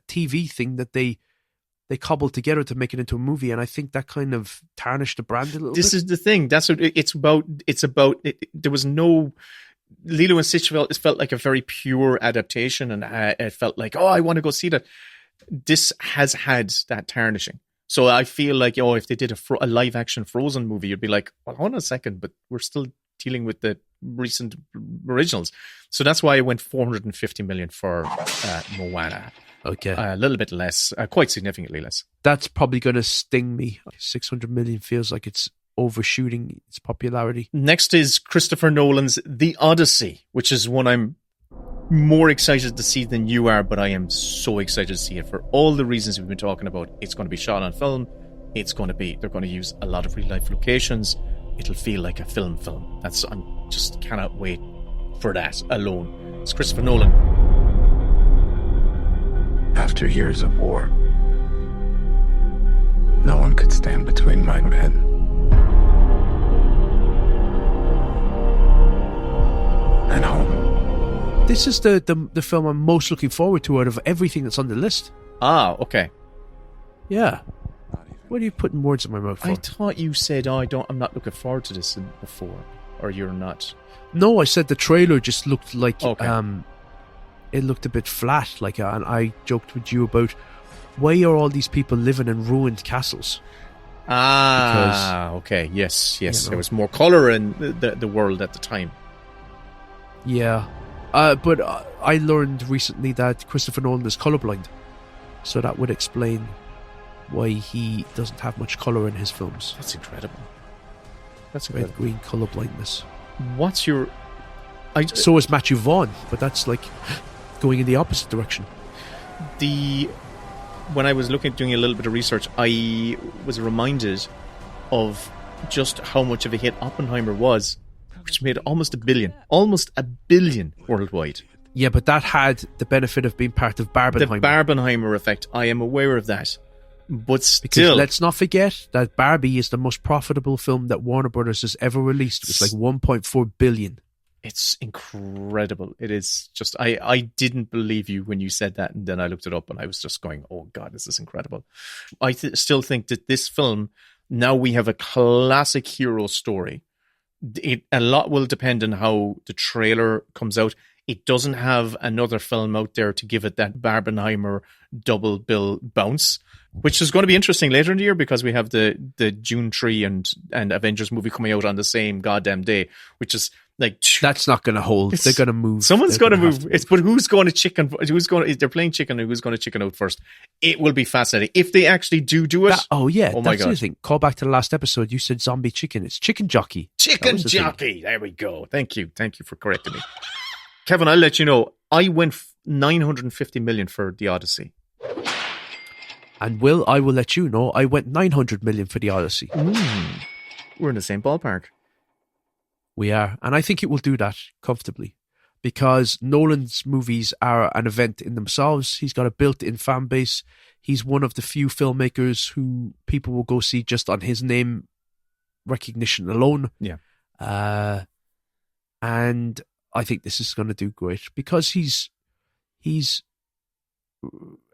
Speaker 1: TV thing that they cobbled together to make it into a movie, and I think that kind of tarnished the brand a little bit.
Speaker 2: This is the thing. That's what it's about. There was no... Lilo and Stitch felt like a very pure adaptation, and it felt like, I want to go see that. This has had that tarnishing. So I feel like, if they did a live action Frozen movie, you'd be like, well, hold on a second, but we're still dealing with the recent originals. So that's why I went 450 million for Moana.
Speaker 1: Okay.
Speaker 2: A little bit less, quite significantly less.
Speaker 1: That's probably going to sting me. 600 million feels like it's overshooting its popularity.
Speaker 2: Next is Christopher Nolan's The Odyssey, which is one I'm more excited to see than you are, but I am so excited to see it for all the reasons we've been talking about. It's going to be shot on film. They're going to use a lot of real life locations. It'll feel like a film. I'm just cannot wait for that alone. It's Christopher Nolan.
Speaker 5: After years of war, no one could stand between my men and home.
Speaker 1: This is the film I'm most looking forward to out of everything that's on the list.
Speaker 2: Ah, okay.
Speaker 1: Yeah. What are you putting words in my mouth for?
Speaker 2: I thought you said, I'm not looking forward to this before, or you're not.
Speaker 1: No, I said the trailer just looked like,
Speaker 2: okay.
Speaker 1: It looked a bit flat, and I joked with you about, why are all these people living in ruined castles?
Speaker 2: Okay, yes. There was more colour in the world at the time.
Speaker 1: Yeah. But I learned recently that Christopher Nolan is colourblind. So that would explain why he doesn't have much colour in his films.
Speaker 2: That's incredible.
Speaker 1: Red green colour blindness.
Speaker 2: What's your...
Speaker 1: So is Matthew Vaughn, but that's like going in the opposite direction.
Speaker 2: When I was doing a little bit of research, I was reminded of just how much of a hit Oppenheimer was, which made almost $1 billion worldwide.
Speaker 1: Yeah, but that had the benefit of being part of Barbenheimer.
Speaker 2: The Barbenheimer effect. I am aware of that. But still...
Speaker 1: Because let's not forget that Barbie is the most profitable film that Warner Brothers has ever released. It was like $1.4 billion.
Speaker 2: It's incredible. It is just... I didn't believe you when you said that, and then I looked it up and I was just going, oh God, this is incredible. I still think that this film, now we have a classic hero story a lot will depend on how the trailer comes out. It doesn't have another film out there to give it that Barbenheimer double bill bounce, which is going to be interesting later in the year because we have the June 3 and Avengers movie coming out on the same goddamn day, which is like...
Speaker 1: That's not going to hold. They're going to move.
Speaker 2: Someone's going to move. But who's going to chicken? They're playing chicken and who's going to chicken out first? It will be fascinating. If they actually do it...
Speaker 1: Oh,
Speaker 2: my God.
Speaker 1: The thing. Call back to the last episode. You said zombie chicken. It's chicken jockey.
Speaker 2: Chicken jockey. There we go. Thank you for correcting me. Kevin, I'll let you know, I went 950 million for The Odyssey.
Speaker 1: And Will, I will let you know, I went 900 million for The Odyssey.
Speaker 2: We're in the same ballpark.
Speaker 1: We are. And I think it will do that comfortably. Because Nolan's movies are an event in themselves. He's got a built-in fan base. He's one of the few filmmakers who people will go see just on his name recognition alone.
Speaker 2: Yeah.
Speaker 1: And I think this is going to do great because he's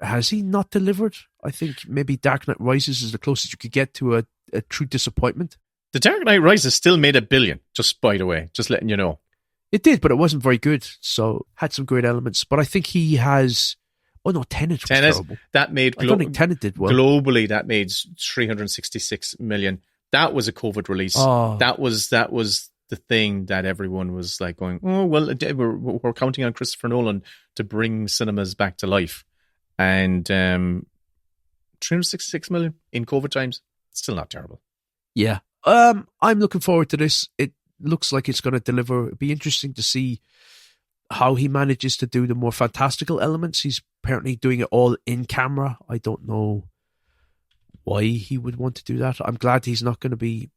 Speaker 1: has he not delivered? I think maybe Dark Knight Rises is the closest you could get to a true disappointment.
Speaker 2: The Dark Knight Rises still made $1 billion, just by the way, just letting you know.
Speaker 1: It did, but it wasn't very good. So had some great elements. But I think he has... Oh no, Tenet was terrible.
Speaker 2: That made...
Speaker 1: I don't think Tenet did well.
Speaker 2: Globally, that made 366 million. That was a COVID release.
Speaker 1: Oh.
Speaker 2: That was the thing that everyone was like going, oh, well, we're counting on Christopher Nolan to bring cinemas back to life. And 366 million in COVID times, still not terrible.
Speaker 1: Yeah. I'm looking forward to this. It looks like it's going to deliver. It'd be interesting to see how he manages to do the more fantastical elements. He's apparently doing it all in camera. I don't know why he would want to do that. I'm glad he's not going to be,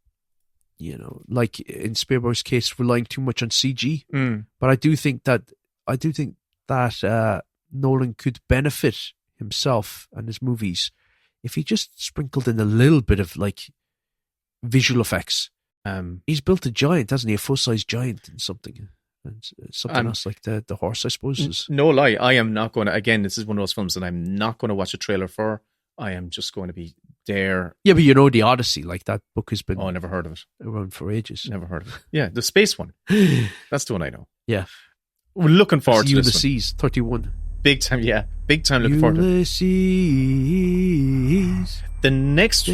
Speaker 1: like in Spielberg's case, relying too much on CG. But I do think that Nolan could benefit himself and his movies if he just sprinkled in a little bit of like visual effects. He's built a giant, hasn't he? A full-size giant and something. And something else like the horse, I suppose. Is.
Speaker 2: No lie, I am not going to, again, this is one of those films that I'm not going to watch a trailer for. I am just going to be there.
Speaker 1: Yeah, but The Odyssey, like that book has been...
Speaker 2: Oh, I never heard of it.
Speaker 1: Around for ages.
Speaker 2: Never heard of it. Yeah, the space one. That's the one I know.
Speaker 1: Yeah.
Speaker 2: We're looking forward to this
Speaker 1: Ulysses, 31.
Speaker 2: Big time, yeah. Big time looking forward to it.
Speaker 1: Ulysses.
Speaker 2: The next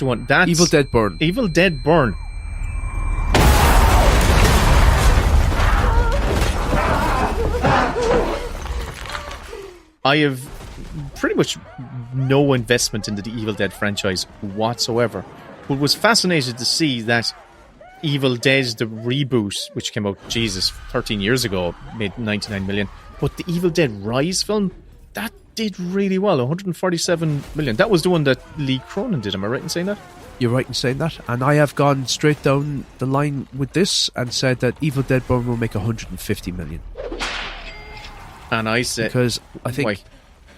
Speaker 2: one, that's...
Speaker 1: Evil Dead Burn.
Speaker 2: Evil Dead Burn. I have pretty much no investment into the Evil Dead franchise whatsoever, but was fascinated to see that Evil Dead, the reboot, which came out, 13 years ago, made 99 million, but the Evil Dead Rise film, that did really well, 147 million. That was the one that Lee Cronin did, am I right in saying that?
Speaker 1: You're right in saying that, and I have gone straight down the line with this and said that Evil Dead Burn will make 150 million.
Speaker 2: And I said...
Speaker 1: Because I think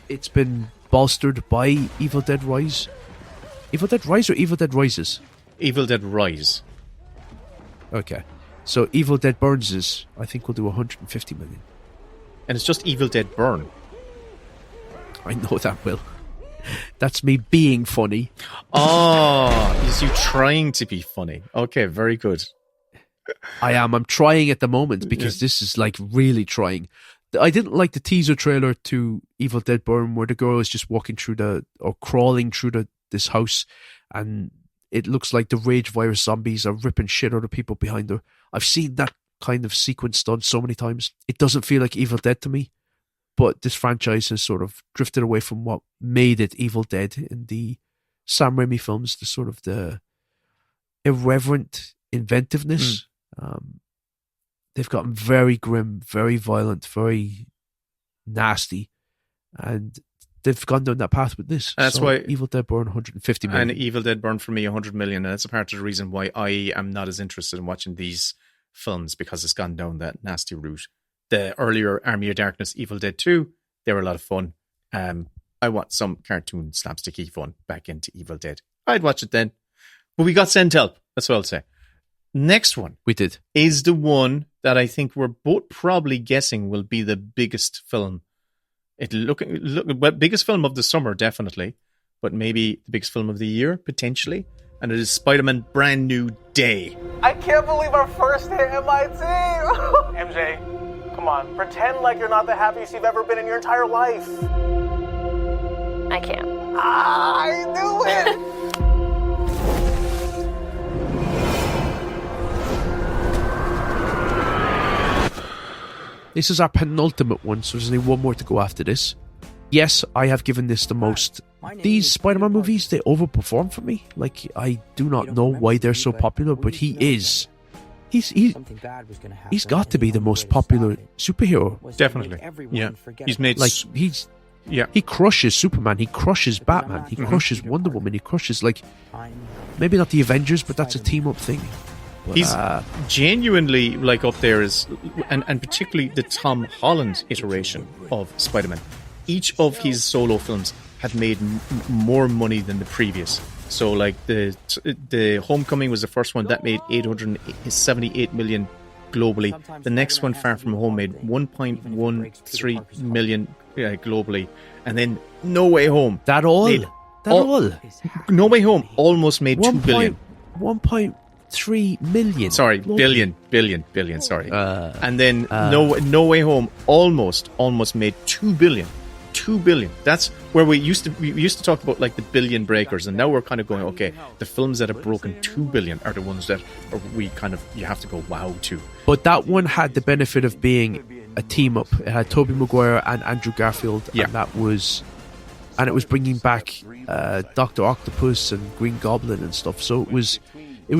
Speaker 1: it's been bolstered by Evil Dead Rise. Evil Dead Rise or Evil Dead Rises?
Speaker 2: Evil Dead Rise.
Speaker 1: Okay. So Evil Dead Burns I think, will do 150 million.
Speaker 2: And it's just Evil Dead Burn.
Speaker 1: I know that, Will. That's me being funny.
Speaker 2: Oh, is you trying to be funny? Okay, very good.
Speaker 1: I am. I'm trying at the moment because this is like really trying. I didn't like the teaser trailer to Evil Dead Burn where the girl is just walking through crawling through this house, and it looks like the rage virus zombies are ripping shit out of people behind her. I've seen that kind of sequence done so many times. It doesn't feel like Evil Dead to me, but this franchise has sort of drifted away from what made it Evil Dead in the Sam Raimi films, the sort of the irreverent inventiveness. They've gotten very grim, very violent, very nasty, and they've gone down that path with this.
Speaker 2: And that's why
Speaker 1: Evil Dead Burn 150 million.
Speaker 2: And Evil Dead Burn for me 100 million, and that's a part of the reason why I am not as interested in watching these films, because it's gone down that nasty route. The earlier Army of Darkness, Evil Dead 2, they were a lot of fun. I want some cartoon slapsticky fun back into Evil Dead. I'd watch it then. But we got sent help, that's what I'll say. Next one
Speaker 1: we did
Speaker 2: is the one that I think we're both probably guessing will be the biggest film. Biggest film of the summer, definitely, but maybe the biggest film of the year, potentially. and it is Spider-Man Brand New Day.
Speaker 21: I can't believe our first hit MIT. MJ, come on, pretend like you're not the happiest you've ever been in your entire life.
Speaker 12: I can't.
Speaker 21: I knew it!
Speaker 1: This is our penultimate one, so there's only one more to go after this. Yes, I have given this the most. These Spider-Man movies, they overperform for me. Like, I do not know why they're so popular, but he's got to be the most popular superhero.
Speaker 2: Definitely. Yeah. He's made...
Speaker 1: He crushes Superman, he crushes Batman, he crushes Wonder Woman, he crushes, like, maybe not the Avengers, but that's a team-up thing. But,
Speaker 2: he's genuinely, like, up there is, and particularly the Tom Holland iteration of Spider-Man. Each of his solo films have made more money than the previous. So, like, the Homecoming was the first one that made $878 million globally. The next one, Far From Home, made $1.13 million globally, and then No Way Home.
Speaker 1: No
Speaker 2: Way Home almost made $2 billion.
Speaker 1: 1.3 million.
Speaker 2: Sorry, billion. Sorry, and then No Way Home almost made $2 billion. 2 billion. That's where we used to talk about, like, the billion breakers, and now we're kind of going, okay, the films that have broken 2 billion are the ones that you have to go wow to.
Speaker 1: But that one had the benefit of being a team up. It had Tobey Maguire and Andrew Garfield, and it was bringing back Dr. Octopus and Green Goblin and stuff. So it was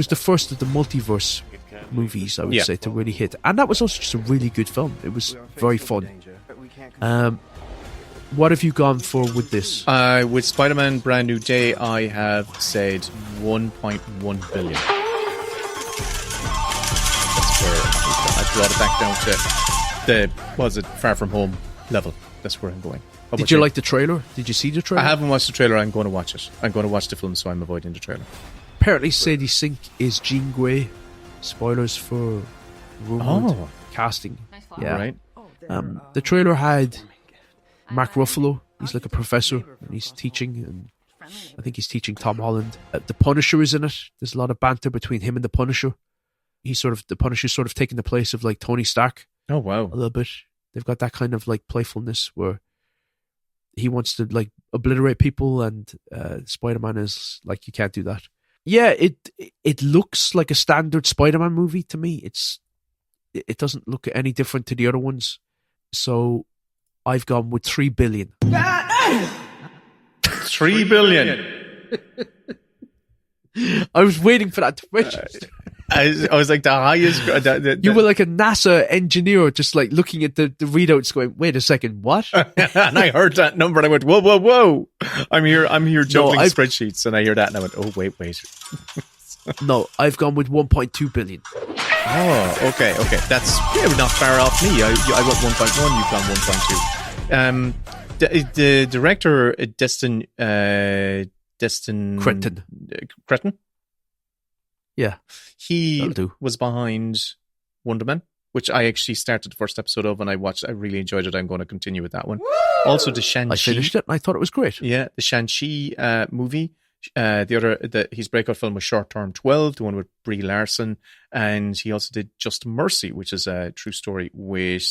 Speaker 1: the first of the multiverse movies, I would say, to really hit. And that was also just a really good film. It was very fun. What have you gone for with this?
Speaker 2: With Spider-Man Brand New Day, I have said 1.1 billion. That's where I brought it back down to Far From Home level. That's where I'm going.
Speaker 1: Did you like the trailer? Did you see the trailer?
Speaker 2: I haven't watched the trailer. I'm going to watch it. I'm going to watch the film, so I'm avoiding the trailer.
Speaker 1: Apparently, Sadie Sink is Jean Grey. Spoilers for rumored casting. Yeah.
Speaker 2: Right.
Speaker 1: The trailer had Mark Ruffalo. He's like a professor, and he's teaching, and I think he's teaching Tom Holland. The Punisher is in it. There's a lot of banter between him and the Punisher. The Punisher's sort of taking the place of, like, Tony Stark.
Speaker 2: Oh, wow.
Speaker 1: A little bit. They've got that kind of, like, playfulness where he wants to, like, obliterate people, and Spider-Man is like, you can't do that. Yeah, it looks like a standard Spider-Man movie to me. It doesn't look any different to the other ones. So I've gone with 3 billion.
Speaker 2: 3 billion.
Speaker 1: I was waiting for that to register.
Speaker 2: I was like the highest.
Speaker 1: You were like a NASA engineer, just like looking at the readouts, going, "Wait a second, what?"
Speaker 2: And I heard that number, and I went, "Whoa! I'm here juggling spreadsheets," and I hear that, and I went, "Oh, wait."
Speaker 1: No, I've gone with 1.2 billion.
Speaker 2: Oh, okay. That's not far off me. I went 1.1. You've gone 1.2. The director, Destin Cretton.
Speaker 1: Yeah,
Speaker 2: he was behind Wonder Man, which I actually started the first episode of, and I watched. I really enjoyed it. I'm going to continue with that one. Woo! Also, the Shang-Chi.
Speaker 1: I finished it, and I thought it was great.
Speaker 2: Yeah, the Shang-Chi movie. His breakout film was Short Term 12, the one with Brie Larson, and he also did Just Mercy, which is a true story with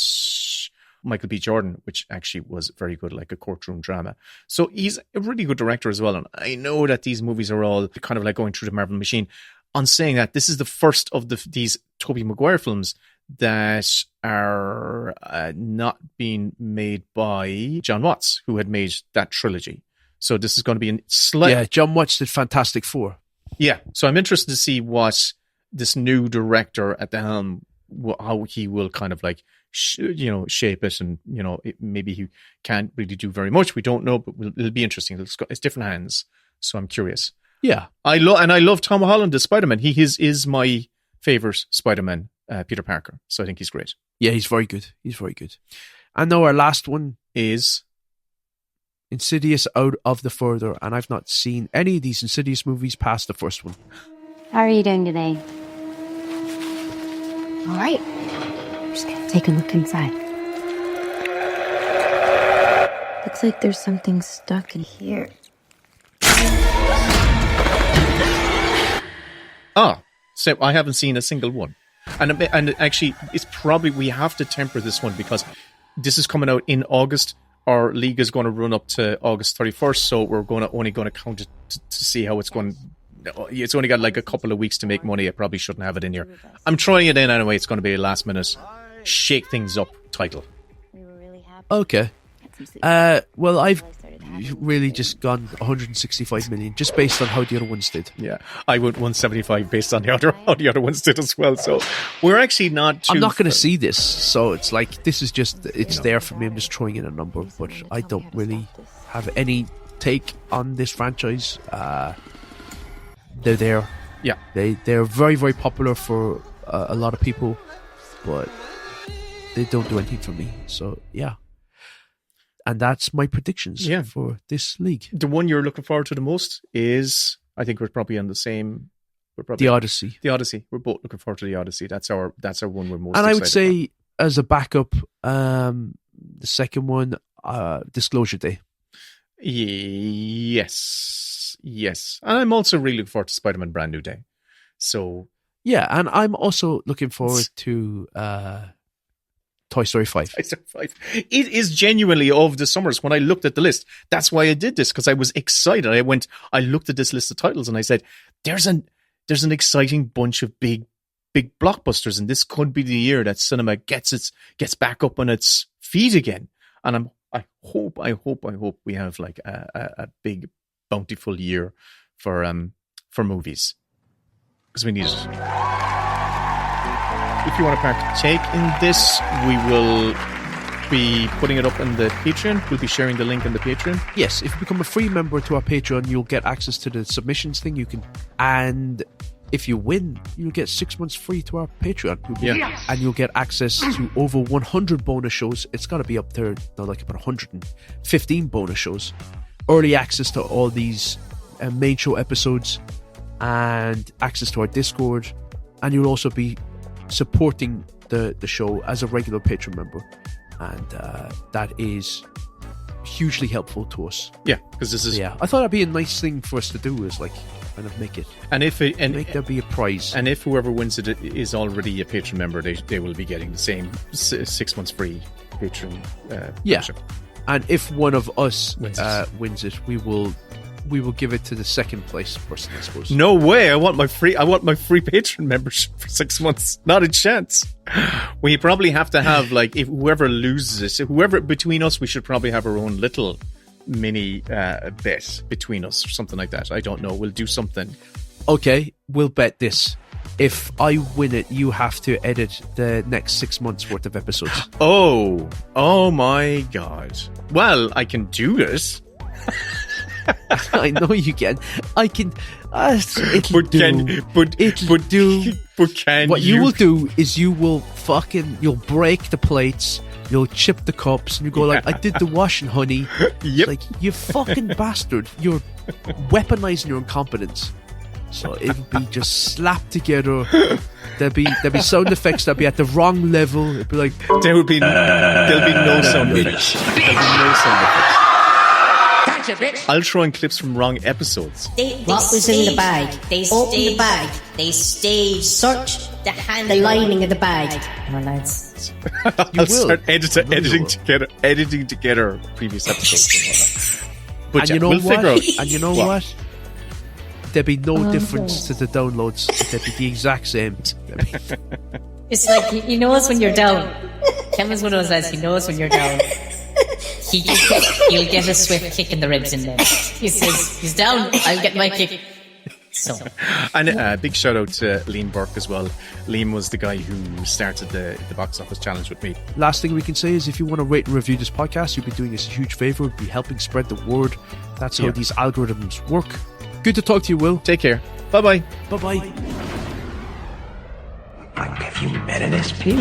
Speaker 2: Michael B. Jordan, which actually was very good, like a courtroom drama. So he's a really good director as well, and I know that these movies are all kind of like going through the Marvel machine. On saying that, this is the first of these Tobey Maguire films that are not being made by John Watts, who had made that trilogy. So this is going to be
Speaker 1: Yeah, John Watts did Fantastic Four.
Speaker 2: Yeah, so I'm interested to see what this new director at the helm, how he will kind of like, shape it, and maybe he can't really do very much. We don't know, but it'll be interesting. It's different hands, so I'm curious.
Speaker 1: Yeah,
Speaker 2: I love Tom Holland as Spider-Man. He is my favorite Spider-Man, Peter Parker. So I think he's great.
Speaker 1: Yeah, he's very good. And now our last one
Speaker 2: is
Speaker 1: Insidious Out of the Further, and I've not seen any of these Insidious movies past the first one.
Speaker 9: How are you doing today? All right. I'm just gonna take a look inside. Looks like there's something stuck in here.
Speaker 2: So I haven't seen a single one. And actually, it's probably, we have to temper this one because this is coming out in August. Our league is going to run up to August 31st, so we're only going to count it to see how it's going. It's only got like a couple of weeks to make money. I probably shouldn't have it in here. I'm throwing it in anyway. It's going to be a last minute shake things up title.
Speaker 1: Okay. Well, I've really just gone 165 million just based on how the other ones did.
Speaker 2: Yeah, I went 175 based on how the other ones did as well. So we're actually not too...
Speaker 1: I'm not going to see this, so it's like, this is just, it's there for me. I'm just throwing in a number, but I don't really have any take on this franchise. They're there.
Speaker 2: Yeah.
Speaker 1: They're very, very popular for a lot of people, but they don't do anything for me. So, yeah. And that's my predictions for this league.
Speaker 2: The one you're looking forward to the most is, I think we're probably on the same...
Speaker 1: The Odyssey.
Speaker 2: The Odyssey. We're both looking forward to the Odyssey. That's our one we're most excited
Speaker 1: And I would say,
Speaker 2: about.
Speaker 1: as a backup, the second one, Disclosure Day.
Speaker 2: Yes. And I'm also really looking forward to Spider-Man Brand New Day. So...
Speaker 1: Yeah, and I'm also looking forward to... Toy Story 5.
Speaker 2: Toy Story 5. It is genuinely of the summers. When I looked at the list, that's why I did this, because I was excited. I looked at this list of titles and I said, there's an exciting bunch of big blockbusters, and this could be the year that cinema gets back up on its feet again. And I hope we have like a big bountiful year for movies, because we need it. If you want to partake in this, we will be putting it up on the Patreon. We'll be sharing the link on the Patreon.
Speaker 1: Yes, if you become a free member to our Patreon, you'll get access to the submissions thing. And if you win, you'll get 6 months free to our Patreon. And you'll get access to over 100 bonus shows. It's got to be up there now, like about 115 bonus shows. Early access to all these main show episodes, and access to our Discord. And you'll also be supporting the show as a regular Patreon member, and that is hugely helpful to us.
Speaker 2: Yeah, because this is...
Speaker 1: Yeah, I thought that'd be a nice thing for us to do, is like kind of make it...
Speaker 2: And if
Speaker 1: make there be a prize.
Speaker 2: And if whoever wins it is already a Patreon member, they will be getting the same 6 months free Patreon membership.
Speaker 1: And if one of us wins it, we will give it to the second place person, I suppose.
Speaker 2: No way! I want my free Patreon membership for 6 months. Not a chance. We probably have to have, like, if whoever loses it, whoever between us, we should probably have our own little mini bet between us or something like that. I don't know. We'll do something.
Speaker 1: Okay, we'll bet this. If I win it, you have to edit the next 6 months worth of episodes.
Speaker 2: Oh my god. Well, I can do this.
Speaker 1: I know you can. I can. What you will do is you'll break the plates, you'll chip the cups, and you go like, I did the washing, honey.
Speaker 2: Yep.
Speaker 1: Like, you fucking bastard. You're weaponizing your incompetence. So it'll be just slapped together. There'll be sound effects that'll be at the wrong level. It'll be like,
Speaker 2: there'll be no sound effects. There'll be no sound effects. I'll throw in clips from wrong episodes.
Speaker 12: What was in the bag? They opened the bag. They searched the lining of the bag. Come on, lads.
Speaker 2: I'll start editing together previous episodes. But
Speaker 1: and you know
Speaker 2: we'll
Speaker 1: what?
Speaker 2: Figure out.
Speaker 1: And you know what? There'd be no difference to the downloads. They'd be the exact same.
Speaker 4: It's like, he knows when you're down. Kevin's one of those lads, he knows when you're down. He'll get a swift kick in the ribs in there. He says, he's down, I'll get my kick. So.
Speaker 2: And a big shout out to Liam Burke as well. Liam was the guy who started the box office challenge with me.
Speaker 1: Last thing we can say is, if you want to rate and review this podcast, you'd be doing us a huge favour. You'd be helping spread the word. That's how these algorithms work. Good to talk to you, Will.
Speaker 2: Take care. Bye-bye.
Speaker 1: Bye-bye.
Speaker 11: Have you met an SP?